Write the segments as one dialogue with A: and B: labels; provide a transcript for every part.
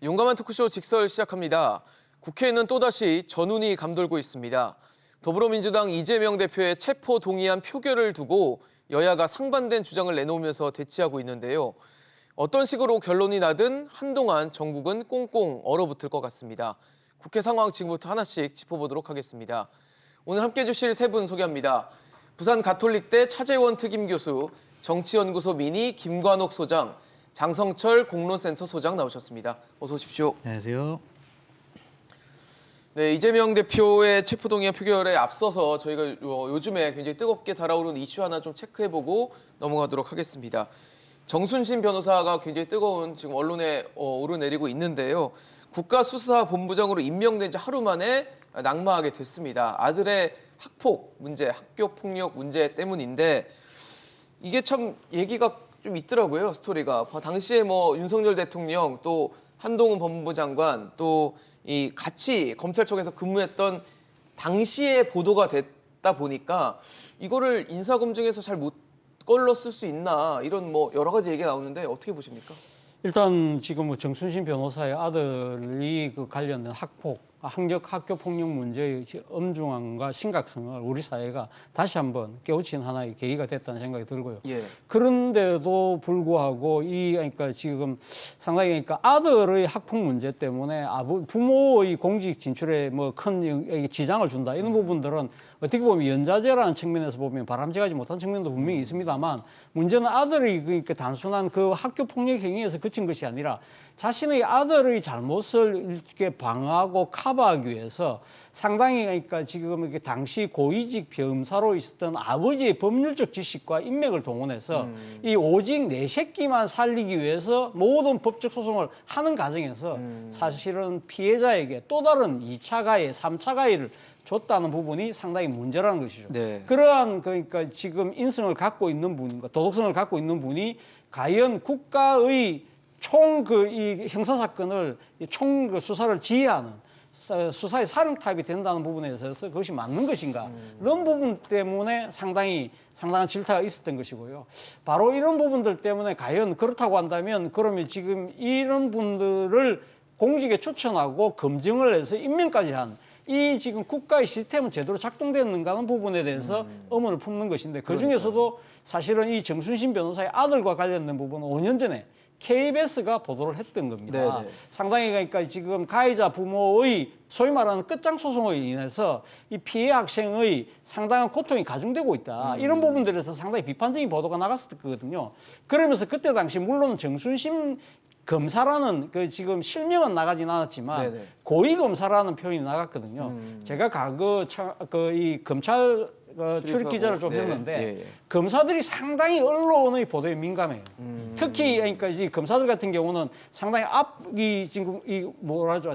A: 용감한 토크쇼 직설 시작합니다. 국회에는 또다시 전운이 감돌고 있습니다. 더불어민주당 이재명 대표의 체포 동의안 표결을 두고 여야가 상반된 주장을 내놓으면서 대치하고 있는데요. 어떤 식으로 결론이 나든 한동안 전국은 꽁꽁 얼어붙을 것 같습니다. 국회 상황 지금부터 하나씩 짚어보도록 하겠습니다. 오늘 함께해 주실 세 분 소개합니다. 부산 가톨릭대 차재원 특임교수, 정치연구소 미니 김관옥 소장, 장성철 공론센터 소장 나오셨습니다. 어서 오십시오.
B: 안녕하세요.
A: 네, 이재명 대표의 체포동의안 표결에 앞서서 저희가 요즘에 굉장히 뜨겁게 달아오르는 이슈 하나 좀 체크해보고 넘어가도록 하겠습니다. 정순신 변호사가 굉장히 뜨거운 지금 언론에 오르내리고 있는데요. 국가수사본부장으로 임명된 지 하루 만에 낙마하게 됐습니다. 아들의 학폭 문제, 학교폭력 문제 때문인데 이게 참 얘기가 좀 있더라고요, 스토리가. 당시에 윤석열 대통령 또 한동훈 법무부 장관 또 이 같이 검찰청에서 근무했던 당시에 보도가 됐다 보니까 이거를 인사검증에서 잘 못 걸렀을 수 있나 이런 여러 가지 얘기가 나오는데 어떻게 보십니까?
B: 일단 지금 정순신 변호사의 아들이 관련된 학교 폭력 문제의 엄중함과 심각성을 우리 사회가 다시 한번 깨우친 하나의 계기가 됐다는 생각이 들고요.
A: 예.
B: 그런데도 불구하고 그러니까 지금 상당히 아들의 학폭 문제 때문에 부모의 공직 진출에 큰 지장을 준다 이런 부분들은 어떻게 보면 연좌제라는 측면에서 보면 바람직하지 못한 측면도 분명히 있습니다만 문제는 아들의 그러니까 단순한 그 학교 폭력 행위에서 그친 것이 아니라 자신의 아들의 잘못을 이렇게 방어하고 커버하기 위해서 상당히 그러니까 지금 이렇게 당시 고위직 변호사로 있었던 아버지의 법률적 지식과 인맥을 동원해서 이 오직 내 새끼만 살리기 위해서 모든 법적 소송을 하는 과정에서 사실은 피해자에게 또 다른 2차 가해, 3차 가해를 줬다는 부분이 상당히 문제라는 것이죠.
A: 네.
B: 그러한 그러니까 지금 인성을 갖고 있는 분과 도덕성을 갖고 있는 분이 과연 국가의 이 형사 사건을 수사를 지휘하는 수사의 사령탑이 된다는 부분에 있어서 그것이 맞는 것인가 이런 부분 때문에 상당한 질타가 있었던 것이고요. 바로 이런 부분들 때문에 과연 그렇다고 한다면 그러면 지금 이런 분들을 공직에 추천하고 검증을 해서 임명까지 한 이 지금 국가의 시스템은 제대로 작동되는가 하는 부분에 대해서 의문을 품는 것인데 그중에서도 사실은 이 정순신 변호사의 아들과 관련된 부분은 5년 전에 KBS가 보도를 했던 겁니다.
A: 네네.
B: 상당히 그러니까 지금 가해자 부모의 소위 말하는 끝장 소송으로 인해서 이 피해 학생의 상당한 고통이 가중되고 있다. 이런 부분들에서 상당히 비판적인 보도가 나갔었거든요. 그러면서 그때 당시 물론 정순신 검사라는 지금 실명은 나가진 않았지만
A: 네네.
B: 고위 검사라는 표현이 나갔거든요. 제가 이 검찰 출입 기자를 좀 했는데 검사들이 상당히 언론의 보도에 민감해요. 특히 그러니까 이 검사들 같은 경우는 상당히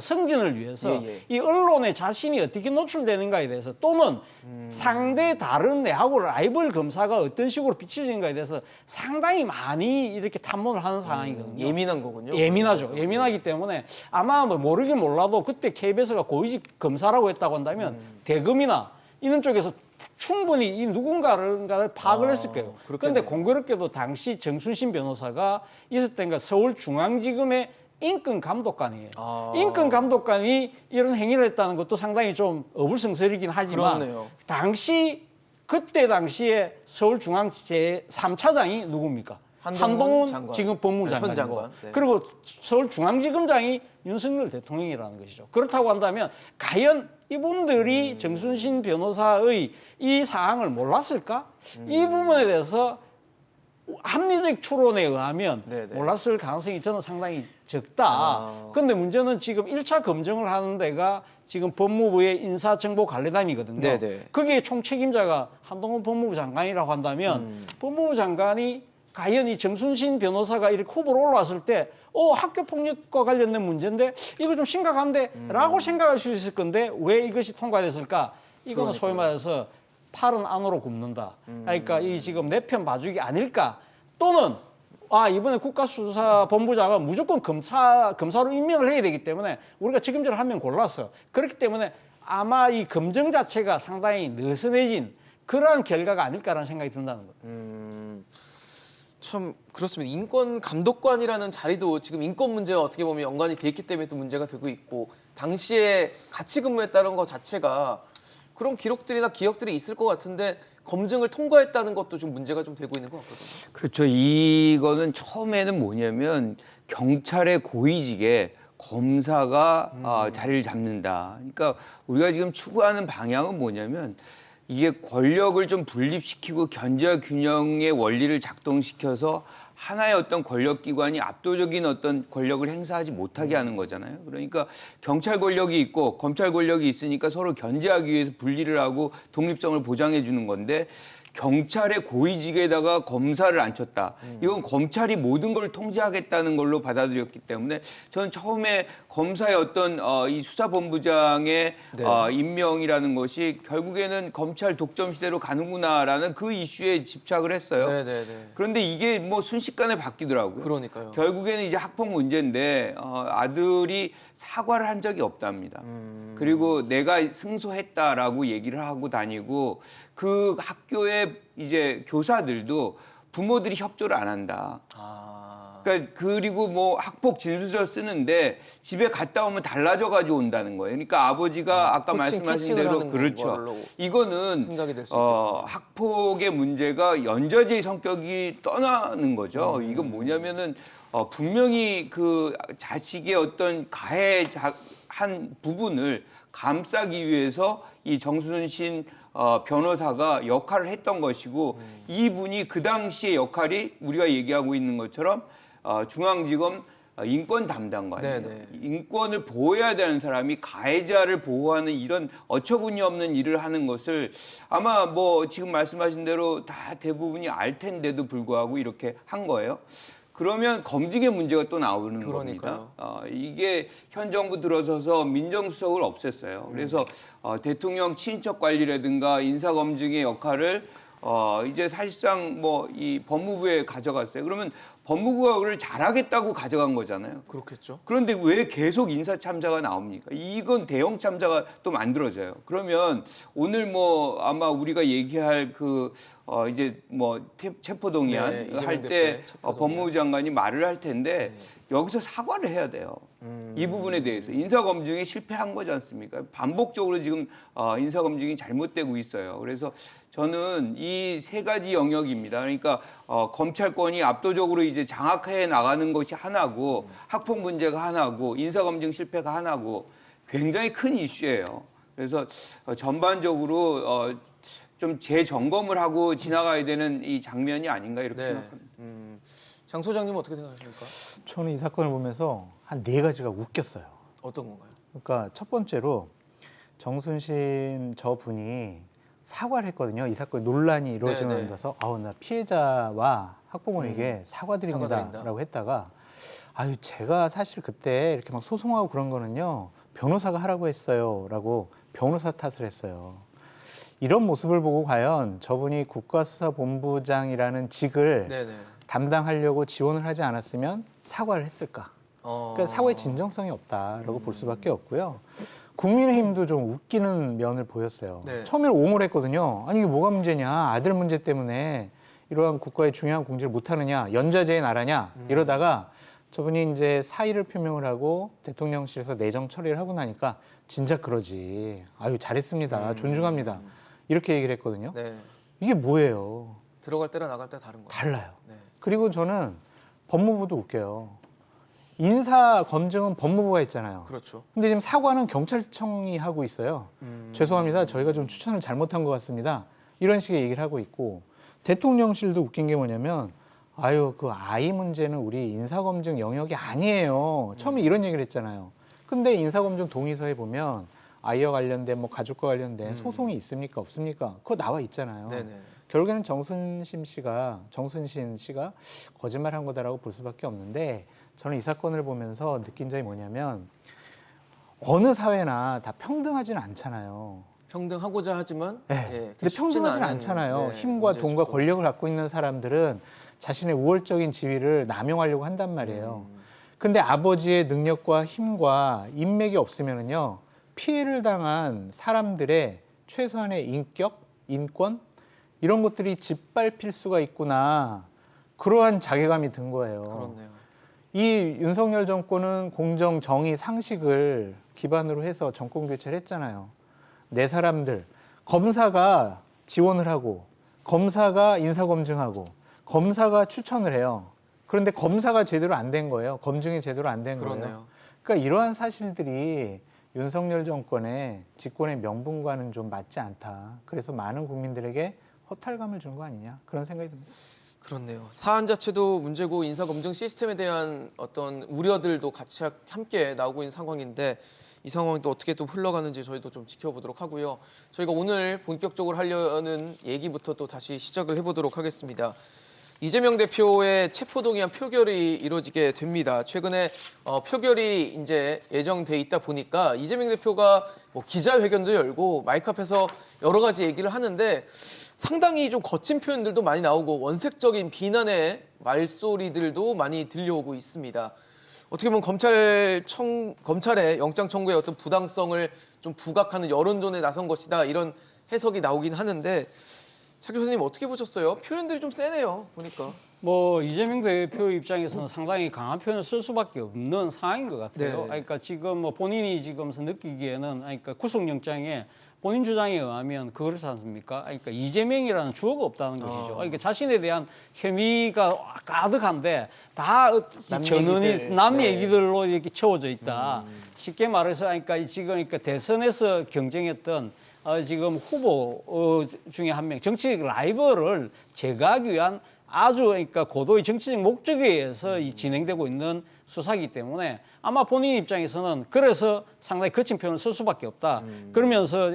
B: 승진을 위해서 이 언론에 자신이 어떻게 노출되는가에 대해서 또는 상대 다른 내하고 라이벌 검사가 어떤 식으로 비춰지는가에 대해서 상당히 많이 이렇게 탐문을 하는 상황이거든요.
A: 예민한 거군요.
B: 예민하죠.
A: 그래서.
B: 예민하기 때문에 아마 모르긴 몰라도 그때 KBS가 고위직 검사라고 했다고 한다면 대검이나 이런 쪽에서 충분히 이 누군가를 파악을 했을 거예요. 그런데 공교롭게도 당시 정순신 변호사가 있었던 게 서울중앙지검의 인권감독관이에요. 인권감독관이 이런 행위를 했다는 것도 상당히 좀 어불성설이긴 하지만
A: 그렇네요.
B: 그때 당시에 서울중앙 제3차장이 누굽니까? 한동훈
A: 장관.
B: 지금 법무부
A: 현
B: 장관이고
A: 장관. 네.
B: 그리고 서울중앙지검장이 윤석열 대통령이라는 것이죠. 그렇다고 한다면 과연 이분들이 정순신 변호사의 이 사항을 몰랐을까? 이 부분에 대해서 합리적 추론에 의하면 몰랐을 가능성이 저는 상당히 적다. 그런데 문제는 지금 1차 검증을 하는 데가 지금 법무부의 인사정보관리단이거든요.
A: 네네.
B: 거기에 총책임자가 한동훈 법무부 장관이라고 한다면 법무부 장관이 과연 이 정순신 변호사가 이렇게 후보로 올라왔을 때 학교 폭력과 관련된 문제인데 이거 좀 심각한데 라고 생각할 수 있을 건데 왜 이것이 통과됐을까? 이거는 소위 말해서 팔은 안으로 굽는다. 그러니까 이 지금 내 편 봐주기 아닐까? 또는 이번에 국가수사본부장은 무조건 검사로 임명을 해야 되기 때문에 우리가 책임자를 한 명 골랐어. 그렇기 때문에 아마 이 검증 자체가 상당히 느슨해진 그러한 결과가 아닐까라는 생각이 든다는 거예요.
A: 참 그렇습니다. 인권 감독관이라는 자리도 지금 인권 문제와 어떻게 보면 연관이 돼 있기 때문에 또 문제가 되고 있고 당시에 같이 근무했다는 것 자체가 그런 기록들이나 기억들이 있을 것 같은데 검증을 통과했다는 것도 좀 문제가 좀 되고 있는 것 같거든요.
C: 그렇죠. 이거는 처음에는 뭐냐면 경찰의 고위직에 검사가 자리를 잡는다. 그러니까 우리가 지금 추구하는 방향은 뭐냐면 이게 권력을 좀 분립시키고 견제와 균형의 원리를 작동시켜서 하나의 어떤 권력기관이 압도적인 어떤 권력을 행사하지 못하게 하는 거잖아요. 그러니까 경찰 권력이 있고 검찰 권력이 있으니까 서로 견제하기 위해서 분리를 하고 독립성을 보장해 주는 건데 경찰의 고위직에다가 검사를 앉혔다. 이건 검찰이 모든 걸 통제하겠다는 걸로 받아들였기 때문에 저는 처음에 검사의 어떤 이 수사본부장의 임명이라는 것이 결국에는 검찰 독점 시대로 가는구나라는 그 이슈에 집착을 했어요.
A: 네네네.
C: 그런데 이게 뭐 순식간에 바뀌더라고요.
A: 그러니까요.
C: 결국에는 이제 학폭 문제인데 아들이 사과를 한 적이 없답니다. 그리고 내가 승소했다라고 얘기를 하고 다니고 그 학교의 이제 교사들도 부모들이 협조를 안 한다. 그러니까 그리고 뭐 학폭 진술서 쓰는데 집에 갔다 오면 달라져가지고 온다는 거예요. 그러니까 아버지가 아까 말씀하신 대로 그렇죠. 이거는
A: 생각이 될 수 있겠군요.
C: 학폭의 문제가 연좌제의 성격이 떠나는 거죠. 이건 뭐냐면은 분명히 그 자식의 어떤 가해한 부분을 감싸기 위해서 이 정순신 변호사가 역할을 했던 것이고 이분이 그 당시의 역할이 우리가 얘기하고 있는 것처럼 중앙지검 인권 담당관이에요.
A: 네네.
C: 인권을 보호해야 되는 사람이 가해자를 보호하는 이런 어처구니 없는 일을 하는 것을 아마 뭐 지금 말씀하신 대로 다 대부분이 알 텐데도 불구하고 이렇게 한 거예요. 그러면 검증의 문제가 또 나오는
A: 그러니까요.
C: 겁니다. 이게 현 정부 들어서서 민정수석을 없앴어요. 그래서 대통령 친인척 관리라든가 인사검증의 역할을 이제 사실상 뭐 이 법무부에 가져갔어요. 그러면 법무부가 그걸 잘하겠다고 가져간 거잖아요.
A: 그렇겠죠.
C: 그런데 왜 계속 인사 참자가 나옵니까? 이건 대형 참자가 또 만들어져요. 그러면 오늘 뭐 아마 우리가 얘기할 그 이제 뭐 체포동의안
A: 이재명
C: 할 때
A: 대표의 체포동의안.
C: 법무부 장관이 말을 할 텐데 여기서 사과를 해야 돼요. 이 부분에 대해서 인사검증이 실패한 거지 않습니까? 반복적으로 지금 인사검증이 잘못되고 있어요. 그래서 저는 이 세 가지 영역입니다. 그러니까 검찰권이 압도적으로 이제 장악해 나가는 것이 하나고 학폭 문제가 하나고 인사검증 실패가 하나고 굉장히 큰 이슈예요. 그래서 전반적으로 좀 재점검을 하고 지나가야 되는 이 장면이 아닌가 이렇게
A: 네.
C: 생각합니다.
A: 장 소장님은 어떻게 생각하십니까?
D: 저는 이 사건을 보면서 한 4가지가 웃겼어요.
A: 어떤 건가요?
D: 그러니까 첫 번째로 정순신 저분이 사과를 했거든요. 이 사건이 논란이 이루어지는
A: 네네.
D: 데서 나 피해자와 학부모에게 사과드립니다라고
A: 사과드린다.
D: 했다가 제가 사실 그때 이렇게 막 소송하고 그런 거는요. 변호사가 하라고 했어요라고 변호사 탓을 했어요. 이런 모습을 보고 과연 저분이 국가수사본부장이라는 직을
A: 네네.
D: 담당하려고 지원을 하지 않았으면 사과를 했을까? 그러니까 사과의 진정성이 없다라고 볼 수밖에 없고요. 국민의힘도 좀 웃기는 면을 보였어요.
A: 네.
D: 처음에 옹호를 했거든요. 아니 이게 뭐가 문제냐? 아들 문제 때문에 이러한 국가의 중요한 공직을 못하느냐? 연좌제의 나라냐? 이러다가 저분이 이제 사의를 표명을 하고 대통령실에서 내정 처리를 하고 나니까 진짜 그러지. 잘했습니다. 존중합니다. 이렇게 얘기를 했거든요.
A: 네.
D: 이게 뭐예요?
A: 들어갈 때랑 나갈 때 다른 거예요.
D: 달라요.
A: 네.
D: 그리고 저는 법무부도 웃겨요. 인사 검증은 법무부가 있잖아요.
A: 그렇죠.
D: 근데 지금 사과는 경찰청이 하고 있어요. 죄송합니다. 저희가 좀 추천을 잘못한 것 같습니다. 이런 식의 얘기를 하고 있고 대통령실도 웃긴 게 뭐냐면 그 아이 문제는 우리 인사검증 영역이 아니에요. 처음에 이런 얘기를 했잖아요. 근데 인사검증 동의서에 보면 아이와 관련된 뭐 가족과 관련된 소송이 있습니까? 없습니까? 그거 나와 있잖아요.
A: 네네.
D: 결국에는 정순신 씨가 거짓말한 거다라고 볼 수밖에 없는데 저는 이 사건을 보면서 느낀 점이 뭐냐면 어느 사회나 다 평등하지는 않잖아요.
A: 평등하고자 하지만
D: 네.
A: 예,
D: 근데
A: 쉽지는
D: 평등하지는
A: 않은,
D: 않잖아요.
A: 네,
D: 힘과
A: 문제일
D: 돈과
A: 수도.
D: 권력을 갖고 있는 사람들은 자신의 우월적인 지위를 남용하려고 한단 말이에요. 근데 아버지의 능력과 힘과 인맥이 없으면은요 피해를 당한 사람들의 최소한의 인격, 인권 이런 것들이 짓밟힐 수가 있구나. 그러한 자괴감이 든 거예요.
A: 그렇네요.
D: 이 윤석열 정권은 공정, 정의, 상식을 기반으로 해서 정권 교체를 했잖아요. 내 사람들, 검사가 지원을 하고 검사가 인사검증하고 검사가 추천을 해요. 그런데 검사가 제대로 안 된 거예요. 검증이 제대로 안 된 거예요.
A: 그렇네요.
D: 그러니까 이러한 사실들이 윤석열 정권의 집권의 명분과는 좀 맞지 않다. 그래서 많은 국민들에게 허탈감을 준 거 아니냐 그런 생각이 듭니다.
A: 그렇네요. 사안 자체도 문제고 인사검증 시스템에 대한 어떤 우려들도 같이 함께 나오고 있는 상황인데 이 상황이 또 어떻게 또 흘러가는지 저희도 좀 지켜보도록 하고요. 저희가 오늘 본격적으로 하려는 얘기부터 또 다시 시작을 해보도록 하겠습니다. 이재명 대표의 체포동의안 표결이 이루어지게 됩니다. 최근에 표결이 이제 예정돼 있다 보니까 이재명 대표가 뭐 기자회견도 열고 마이크 앞에서 여러 가지 얘기를 하는데 상당히 좀 거친 표현들도 많이 나오고 원색적인 비난의 말소리들도 많이 들려오고 있습니다. 어떻게 보면 검찰의 영장 청구의 어떤 부당성을 좀 부각하는 여론전에 나선 것이다 이런 해석이 나오긴 하는데 차 교수님 어떻게 보셨어요? 표현들이 좀 세네요. 보니까.
B: 뭐 이재명 대표 입장에서는 상당히 강한 표현을 쓸 수밖에 없는 상황인 것 같아요.
A: 네.
B: 그러니까 지금 뭐 본인이 지금 느끼기에는 그러니까 구속영장에 본인 주장에 의하면 그렇지 않습니까? 그러니까 이재명이라는 주어가 없다는 것이죠. 그러니까 자신에 대한 혐의가 가득한데 다
A: 남
B: 전원이
A: 얘기들.
B: 남
A: 네.
B: 얘기들로 이렇게 채워져 있다. 쉽게 말해서 그러니까 지금 그러니까 대선에서 경쟁했던 지금 후보 중에 한 명, 정치 라이벌을 제거하기 위한 아주 그러니까 고도의 정치적 목적에 의해서 이 진행되고 있는 수사이기 때문에 아마 본인 입장에서는 그래서 상당히 거친 표현을 쓸 수밖에 없다. 그러면서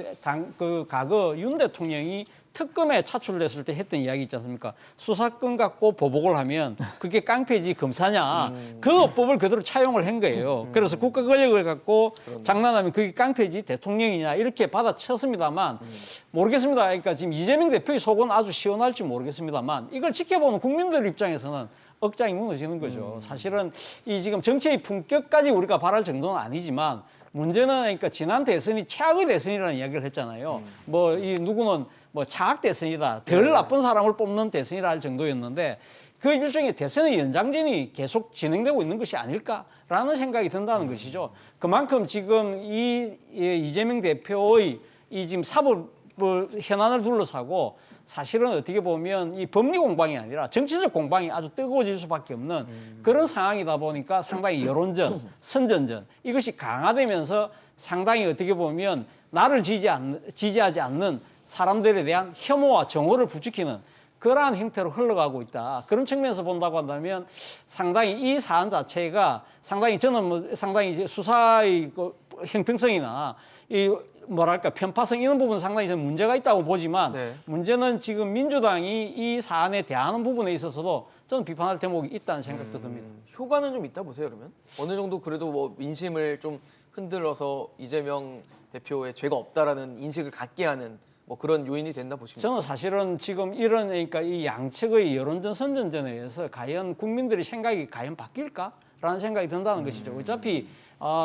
B: 과거 윤 대통령이 특검에 차출됐을 때 했던 이야기 있지 않습니까? 수사권 갖고 보복을 하면 그게 깡패지 검사냐. 그 어법을 그대로 차용을 한 거예요. 그래서 국가 권력을 갖고 장난하면 그게 깡패지 대통령이냐 이렇게 받아쳤습니다만 모르겠습니다. 그러니까 지금 이재명 대표의 속은 아주 시원할지 모르겠습니다만 이걸 지켜보는 국민들 입장에서는 억장이 무너지는 거죠. 사실은 이 지금 정치의 품격까지 우리가 바랄 정도는 아니지만 문제는 그러니까 지난 대선이 최악의 대선이라는 이야기를 했잖아요. 뭐 이 누구는 뭐 차악 대선이다. 덜 나쁜 사람을 뽑는 대선이라 할 정도였는데 그 일종의 대선의 연장전이 계속 진행되고 있는 것이 아닐까라는 생각이 든다는 것이죠. 그만큼 지금 이재명 대표의 이 지금 사법 현안을 둘러싸고 사실은 어떻게 보면 이 법리 공방이 아니라 정치적 공방이 아주 뜨거워질 수밖에 없는 그런 상황이다 보니까 상당히 여론전, 선전전 이것이 강화되면서 상당히 어떻게 보면 나를 지지하지 않는 사람들에 대한 혐오와 정오를 부추기는 그러한 형태로 흘러가고 있다. 그런 측면에서 본다고 한다면 상당히 이 사안 자체가 상당히 저는 뭐 상당히 이제 수사의 그 형평성이나 이 뭐랄까 편파성 이런 부분 상당히 저는 문제가 있다고 보지만
A: 네.
B: 문제는 지금 민주당이 이 사안에 대하는 부분에 있어서도 저는 비판할 대목이 있다는 생각도 듭니다.
A: 효과는 좀 있다 보세요, 그러면? 어느 정도 그래도 뭐 민심을 좀 흔들어서 이재명 대표의 죄가 없다라는 인식을 갖게 하는 뭐 그런 요인이 됐나 보십니까?
B: 저는 사실은 지금 이런 그러니까 이 양측의 여론전 선전전에 의해서 과연 국민들의 생각이 과연 바뀔까라는 생각이 든다는 것이죠. 어차피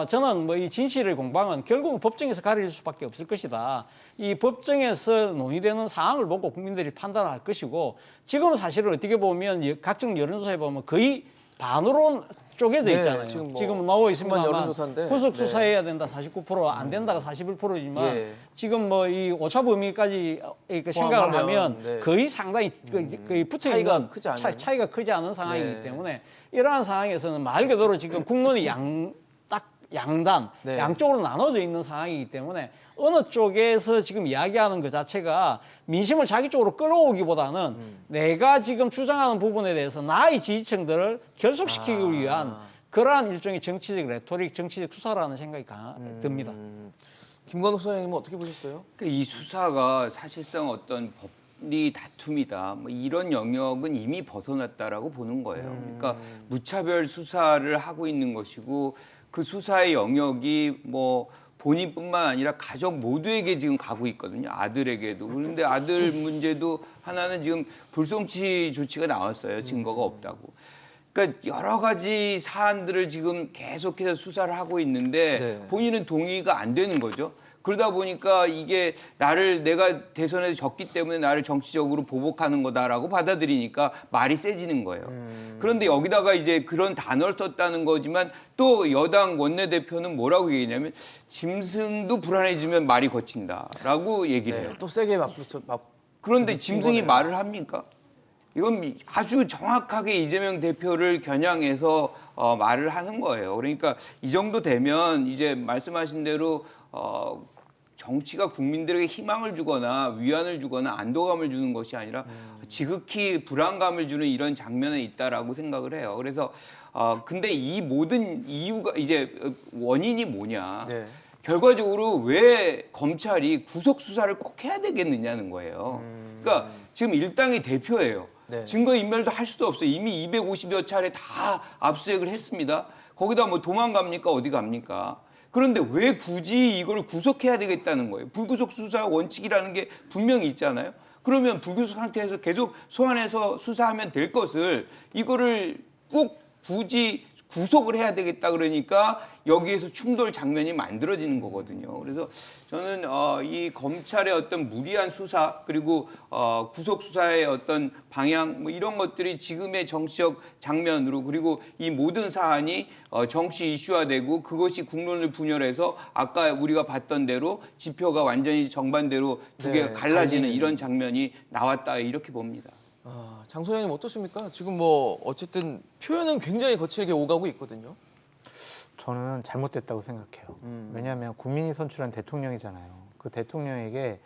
B: 저는 뭐 이 진실의 공방은 결국은 법정에서 가려질 수밖에 없을 것이다. 이 법정에서 논의되는 사항을 보고 국민들이 판단할 것이고 지금은 사실은 어떻게 보면 각종 여론조사에 보면 거의 반으로 쪼개져
A: 네,
B: 있잖아요.
A: 지금
B: 지금
A: 뭐
B: 나오고
A: 한번
B: 있습니다만
A: 여론조사인데,
B: 구속
A: 네.
B: 수사해야 된다 49%, 안 된다가 41%지만
A: 예.
B: 지금 뭐 이 오차 범위까지 생각을
A: 포함하면,
B: 하면
A: 네.
B: 거의 상당히 거의 붙어
A: 차이가
B: 있는
A: 크지 않은?
B: 차이가 크지 않은 상황이기
A: 네.
B: 때문에 이러한 상황에서는 말 그대로 지금 국론이 딱 양단,
A: 네.
B: 양쪽으로 나눠져 있는 상황이기 때문에 어느 쪽에서 지금 이야기하는 것 자체가 민심을 자기 쪽으로 끌어오기보다는 내가 지금 주장하는 부분에 대해서 나의 지지층들을 결속시키기 위한 그러한 일종의 정치적 레토릭, 정치적 수사라는 생각이 듭니다.
A: 김건욱 소장님은 어떻게 보셨어요?
C: 그러니까 이 수사가 사실상 어떤 법리 다툼이다. 뭐 이런 영역은 이미 벗어났다라고 보는 거예요. 그러니까 무차별 수사를 하고 있는 것이고 그 수사의 영역이 뭐 본인뿐만 아니라 가족 모두에게 지금 가고 있거든요. 아들에게도. 그런데 아들 문제도 하나는 지금 불송치 조치가 나왔어요. 증거가 없다고. 그러니까 여러 가지 사안들을 지금 계속해서 수사를 하고 있는데
A: 네.
C: 본인은 동의가 안 되는 거죠. 그러다 보니까 이게 내가 대선에서 졌기 때문에 나를 정치적으로 보복하는 거다라고 받아들이니까 말이 세지는 거예요. 그런데 여기다가 이제 그런 단어를 썼다는 거지만 또 여당 원내대표는 뭐라고 얘기냐면 짐승도 불안해지면 말이 거친다라고 얘기를 해요.
A: 네, 또 세게
C: 그런데
A: 부딪힌
C: 짐승이
A: 거네요.
C: 말을 합니까? 이건 아주 정확하게 이재명 대표를 겨냥해서 말을 하는 거예요. 그러니까 이 정도 되면 이제 말씀하신 대로 정치가 국민들에게 희망을 주거나 위안을 주거나 안도감을 주는 것이 아니라 지극히 불안감을 주는 이런 장면에 있다라고 생각을 해요. 그래서 근데 이 모든 이유가 이제 원인이 뭐냐?
A: 네.
C: 결과적으로 왜 검찰이 구속 수사를 꼭 해야 되겠느냐는 거예요. 그러니까 지금 일당의 대표예요.
A: 네.
C: 증거인멸도 할 수도 없어요. 이미 250여 차례 다 압수수색을 했습니다. 거기다 뭐 도망갑니까? 어디 갑니까? 그런데 왜 굳이 이걸 구속해야 되겠다는 거예요? 불구속 수사 원칙이라는 게 분명히 있잖아요. 그러면 불구속 상태에서 계속 소환해서 수사하면 될 것을 이거를 꼭 굳이 구속을 해야 되겠다 그러니까 여기에서 충돌 장면이 만들어지는 거거든요. 그래서 저는 이 검찰의 어떤 무리한 수사 그리고 구속 수사의 어떤 방향 뭐 이런 것들이 지금의 정치적 장면으로 그리고 이 모든 사안이 정치 이슈화되고 그것이 국론을 분열해서 아까 우리가 봤던 대로 지표가 완전히 정반대로 두 개가 갈라지는
A: 갈리는.
C: 이런 장면이 나왔다 이렇게 봅니다.
A: 장 소장님 어떻습니까? 지금 뭐 어쨌든 표현은 굉장히 거칠게 오가고 있거든요.
D: 저는 잘못됐다고 생각해요. 왜냐하면 국민이 선출한 대통령이잖아요. 그 대통령에게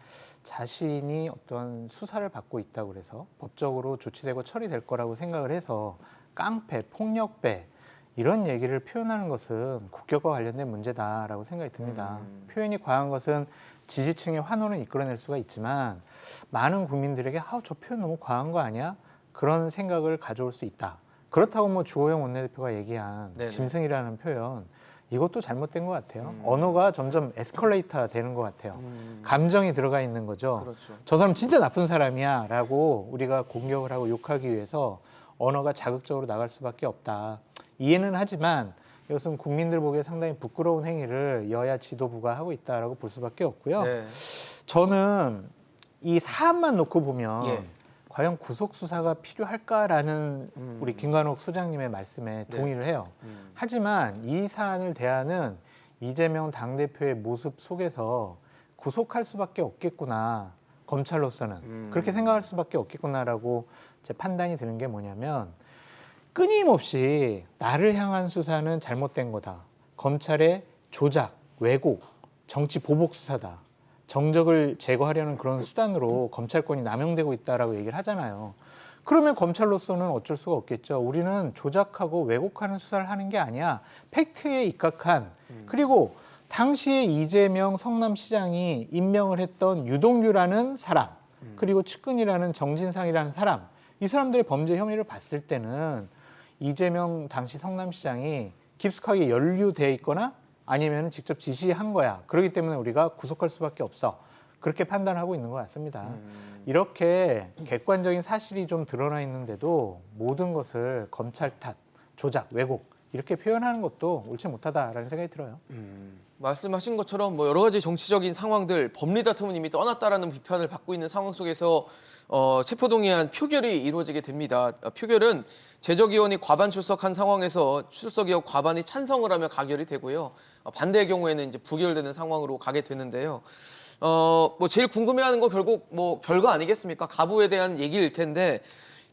D: 자신이 어떤 수사를 받고 있다고 그래서 법적으로 조치되고 처리될 거라고 생각을 해서 깡패, 폭력배 이런 얘기를 표현하는 것은 국격과 관련된 문제다라고 생각이 듭니다. 표현이 과한 것은 지지층의 환호는 이끌어낼 수가 있지만 많은 국민들에게 저 표현 너무 과한 거 아니야? 그런 생각을 가져올 수 있다. 그렇다고 뭐 주호영 원내대표가 얘기한
A: 네네.
D: 짐승이라는 표현 이것도 잘못된 것 같아요. 언어가 점점 에스컬레이터 되는 것 같아요. 감정이 들어가 있는 거죠.
A: 그렇죠.
D: 저 사람 진짜 나쁜 사람이야 라고 우리가 공격을 하고 욕하기 위해서 언어가 자극적으로 나갈 수밖에 없다. 이해는 하지만 이것은 국민들 보기에 상당히 부끄러운 행위를 여야 지도부가 하고 있다라고 볼 수밖에 없고요.
A: 네.
D: 저는 이 사안만 놓고 보면
A: 예.
D: 과연 구속 수사가 필요할까라는 우리 김관옥 소장님의 말씀에 동의를 해요. 하지만 이 사안을 대하는 이재명 당대표의 모습 속에서 구속할 수밖에 없겠구나. 검찰로서는 그렇게 생각할 수밖에 없겠구나라고 제 판단이 드는 게 뭐냐면 끊임없이 나를 향한 수사는 잘못된 거다. 검찰의 조작, 왜곡, 정치 보복 수사다. 정적을 제거하려는 그런 수단으로 검찰권이 남용되고 있다라고 얘기를 하잖아요. 그러면 검찰로서는 어쩔 수가 없겠죠. 우리는 조작하고 왜곡하는 수사를 하는 게 아니야. 팩트에 입각한 그리고 당시에 이재명 성남시장이 임명을 했던 유동규라는 사람 그리고 측근이라는 정진상이라는 사람 이 사람들의 범죄 혐의를 봤을 때는 이재명 당시 성남시장이 깊숙하게 연루돼 있거나 아니면 직접 지시한 거야. 그렇기 때문에 우리가 구속할 수밖에 없어. 그렇게 판단하고 있는 것 같습니다. 이렇게 객관적인 사실이 좀 드러나 있는데도 모든 것을 검찰 탓, 조작, 왜곡 이렇게 표현하는 것도 옳지 못하다라는 생각이 들어요.
A: 말씀하신 것처럼 뭐 여러 가지 정치적인 상황들, 법리 다툼은 이미 떠났다라는 비판을 받고 있는 상황 속에서 체포동의안 표결이 이루어지게 됩니다. 표결은 제적위원이 과반 출석한 상황에서 출석위원 과반이 찬성을 하면 가결이 되고요. 반대의 경우에는 이제 부결되는 상황으로 가게 되는데요. 뭐 제일 궁금해하는 거 결국 뭐 별거 아니겠습니까? 가부에 대한 얘기일 텐데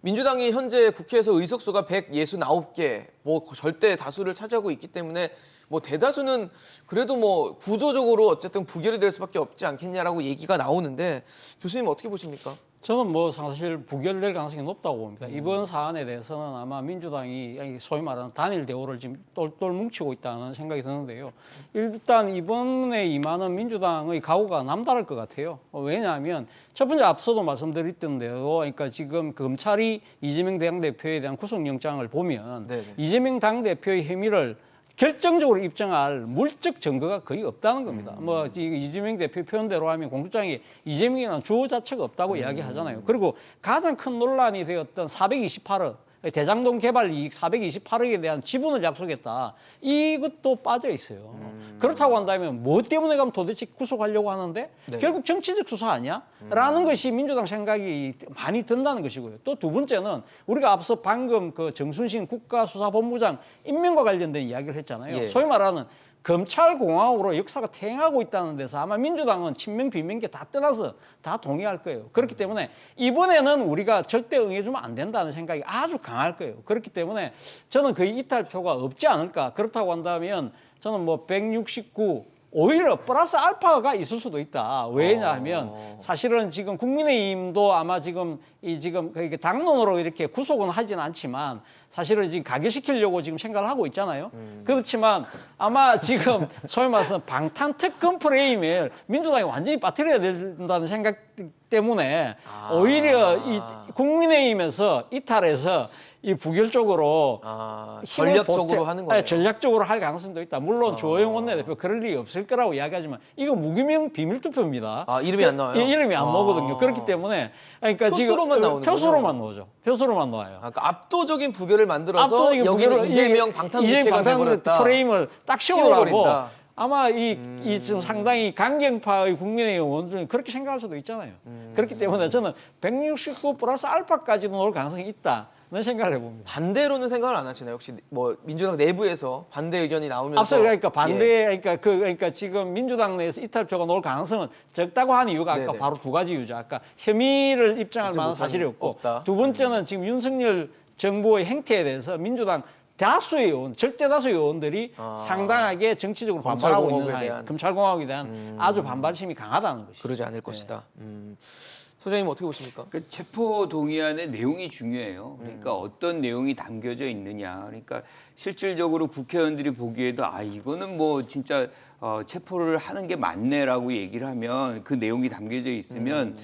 A: 민주당이 현재 국회에서 의석수가 169개, 뭐 절대 다수를 차지하고 있기 때문에 뭐 대다수는 그래도 뭐 구조적으로 어쨌든 부결이 될 수밖에 없지 않겠냐라고 얘기가 나오는데 교수님 어떻게 보십니까?
B: 저는 뭐 사실 부결될 가능성이 높다고 봅니다. 이번 사안에 대해서는 아마 민주당이 소위 말하는 단일 대우를 지금 똘똘 뭉치고 있다는 생각이 드는데요. 일단 이번에 임하는 민주당의 각오가 남다를 것 같아요. 왜냐하면 첫 번째 앞서도 말씀드렸던 대로 그러니까 지금 검찰이 이재명 당대표에 대한 구속영장을 보면
A: 네네.
B: 이재명 당대표의 혐의를 결정적으로 입증할 물적 증거가 거의 없다는 겁니다. 뭐 이재명 대표 표현대로 하면 공소장에 이재명이라는 주어 자체가 없다고 이야기하잖아요. 그리고 가장 큰 논란이 되었던 428억 대장동 개발 이익 428억에 대한 지분을 약속했다. 이것도 빠져 있어요. 그렇다고 한다면 뭐 때문에 그럼 도대체 구속하려고 하는데
A: 네.
B: 결국 정치적 수사 아니야? 라는 것이 민주당 생각이 많이 든다는 것이고요. 또 두 번째는 우리가 앞서 방금 그 정순신 국가수사본부장 임명과 관련된 이야기를 했잖아요.
A: 예.
B: 소위 말하는 검찰공화국으로 역사가 퇴행하고 있다는 데서 아마 민주당은 친명 비명계 다 떠나서 다 동의할 거예요. 그렇기 때문에 이번에는 우리가 절대 응해주면 안 된다는 생각이 아주 강할 거예요. 그렇기 때문에 저는 거의 이탈표가 없지 않을까. 그렇다고 한다면 저는 뭐 169 오히려 플러스 알파가 있을 수도 있다. 왜냐하면 사실은 지금 국민의힘도 아마 지금 당론으로 이렇게 구속은 하진 않지만 사실은 지금 가결시키려고 지금 생각을 하고 있잖아요. 그렇지만 아마 지금 소위 말해서 방탄특검 프레임을 민주당이 완전히 빠뜨려야 된다는 생각 때문에 오히려 이 국민의힘에서 이탈해서 이 부결적으로 힘을
A: 전략적으로 하는 거네요.
B: 전략적으로 할 가능성도 있다. 물론 주호영 원내대표 그럴 일이 없을 거라고 이야기하지만 이거 무기명 비밀 투표입니다.
A: 이름이 안 나와요?
B: 예, 이름이 안 나오거든요. 그렇기 때문에 그러니까
A: 표수로만
B: 지금
A: 나오는
B: 표수로만 나오죠. 표수로만 나와요.
A: 그러니까 압도적인 부결을 만들어서
B: 압도적인
A: 여기는
B: 부결을-
A: 이재명 방탄국회가 돼버렸다.
B: 프레임을 딱
A: 씌워버린다.
B: 씌우려고 아마 이 지금 상당히 강경파의 국민의힘 의원들은 그렇게 생각할 수도 있잖아요. 그렇기 때문에 저는 169 플러스 알파까지도 올 가능성이 있다는 생각을 해봅니다.
A: 반대로는 생각을 안 하시나요? 혹시 뭐 민주당 내부에서 반대 의견이 나오면서
B: 앞서 그러니까 반대
A: 예.
B: 그러니까 지금 민주당 내에서 이탈표가 나올 가능성은 적다고 한 이유가 아까
A: 네네.
B: 바로 두 가지 이유죠. 아까 혐의를 입증할
A: 입증
B: 만한
A: 못하는
B: 사실이 없고
A: 없다.
B: 두 번째는 지금 윤석열 정부의 행태에 대해서 민주당 다수의 의원, 절대 다수의 의원들이 상당하게 정치적으로 반발하고 있는
A: 검찰공화국에
B: 상황,
A: 대한.
B: 검찰공화국에 대한 아주 반발심이 강하다는 것이죠.
A: 그러지 않을 것이다. 소장님 어떻게 보십니까?
C: 그 체포 동의안의 내용이 중요해요. 그러니까 어떤 내용이 담겨져 있느냐. 그러니까 실질적으로 국회의원들이 보기에도 이거는 뭐 진짜 체포를 하는 게 맞네라고 얘기를 하면 그 내용이 담겨져 있으면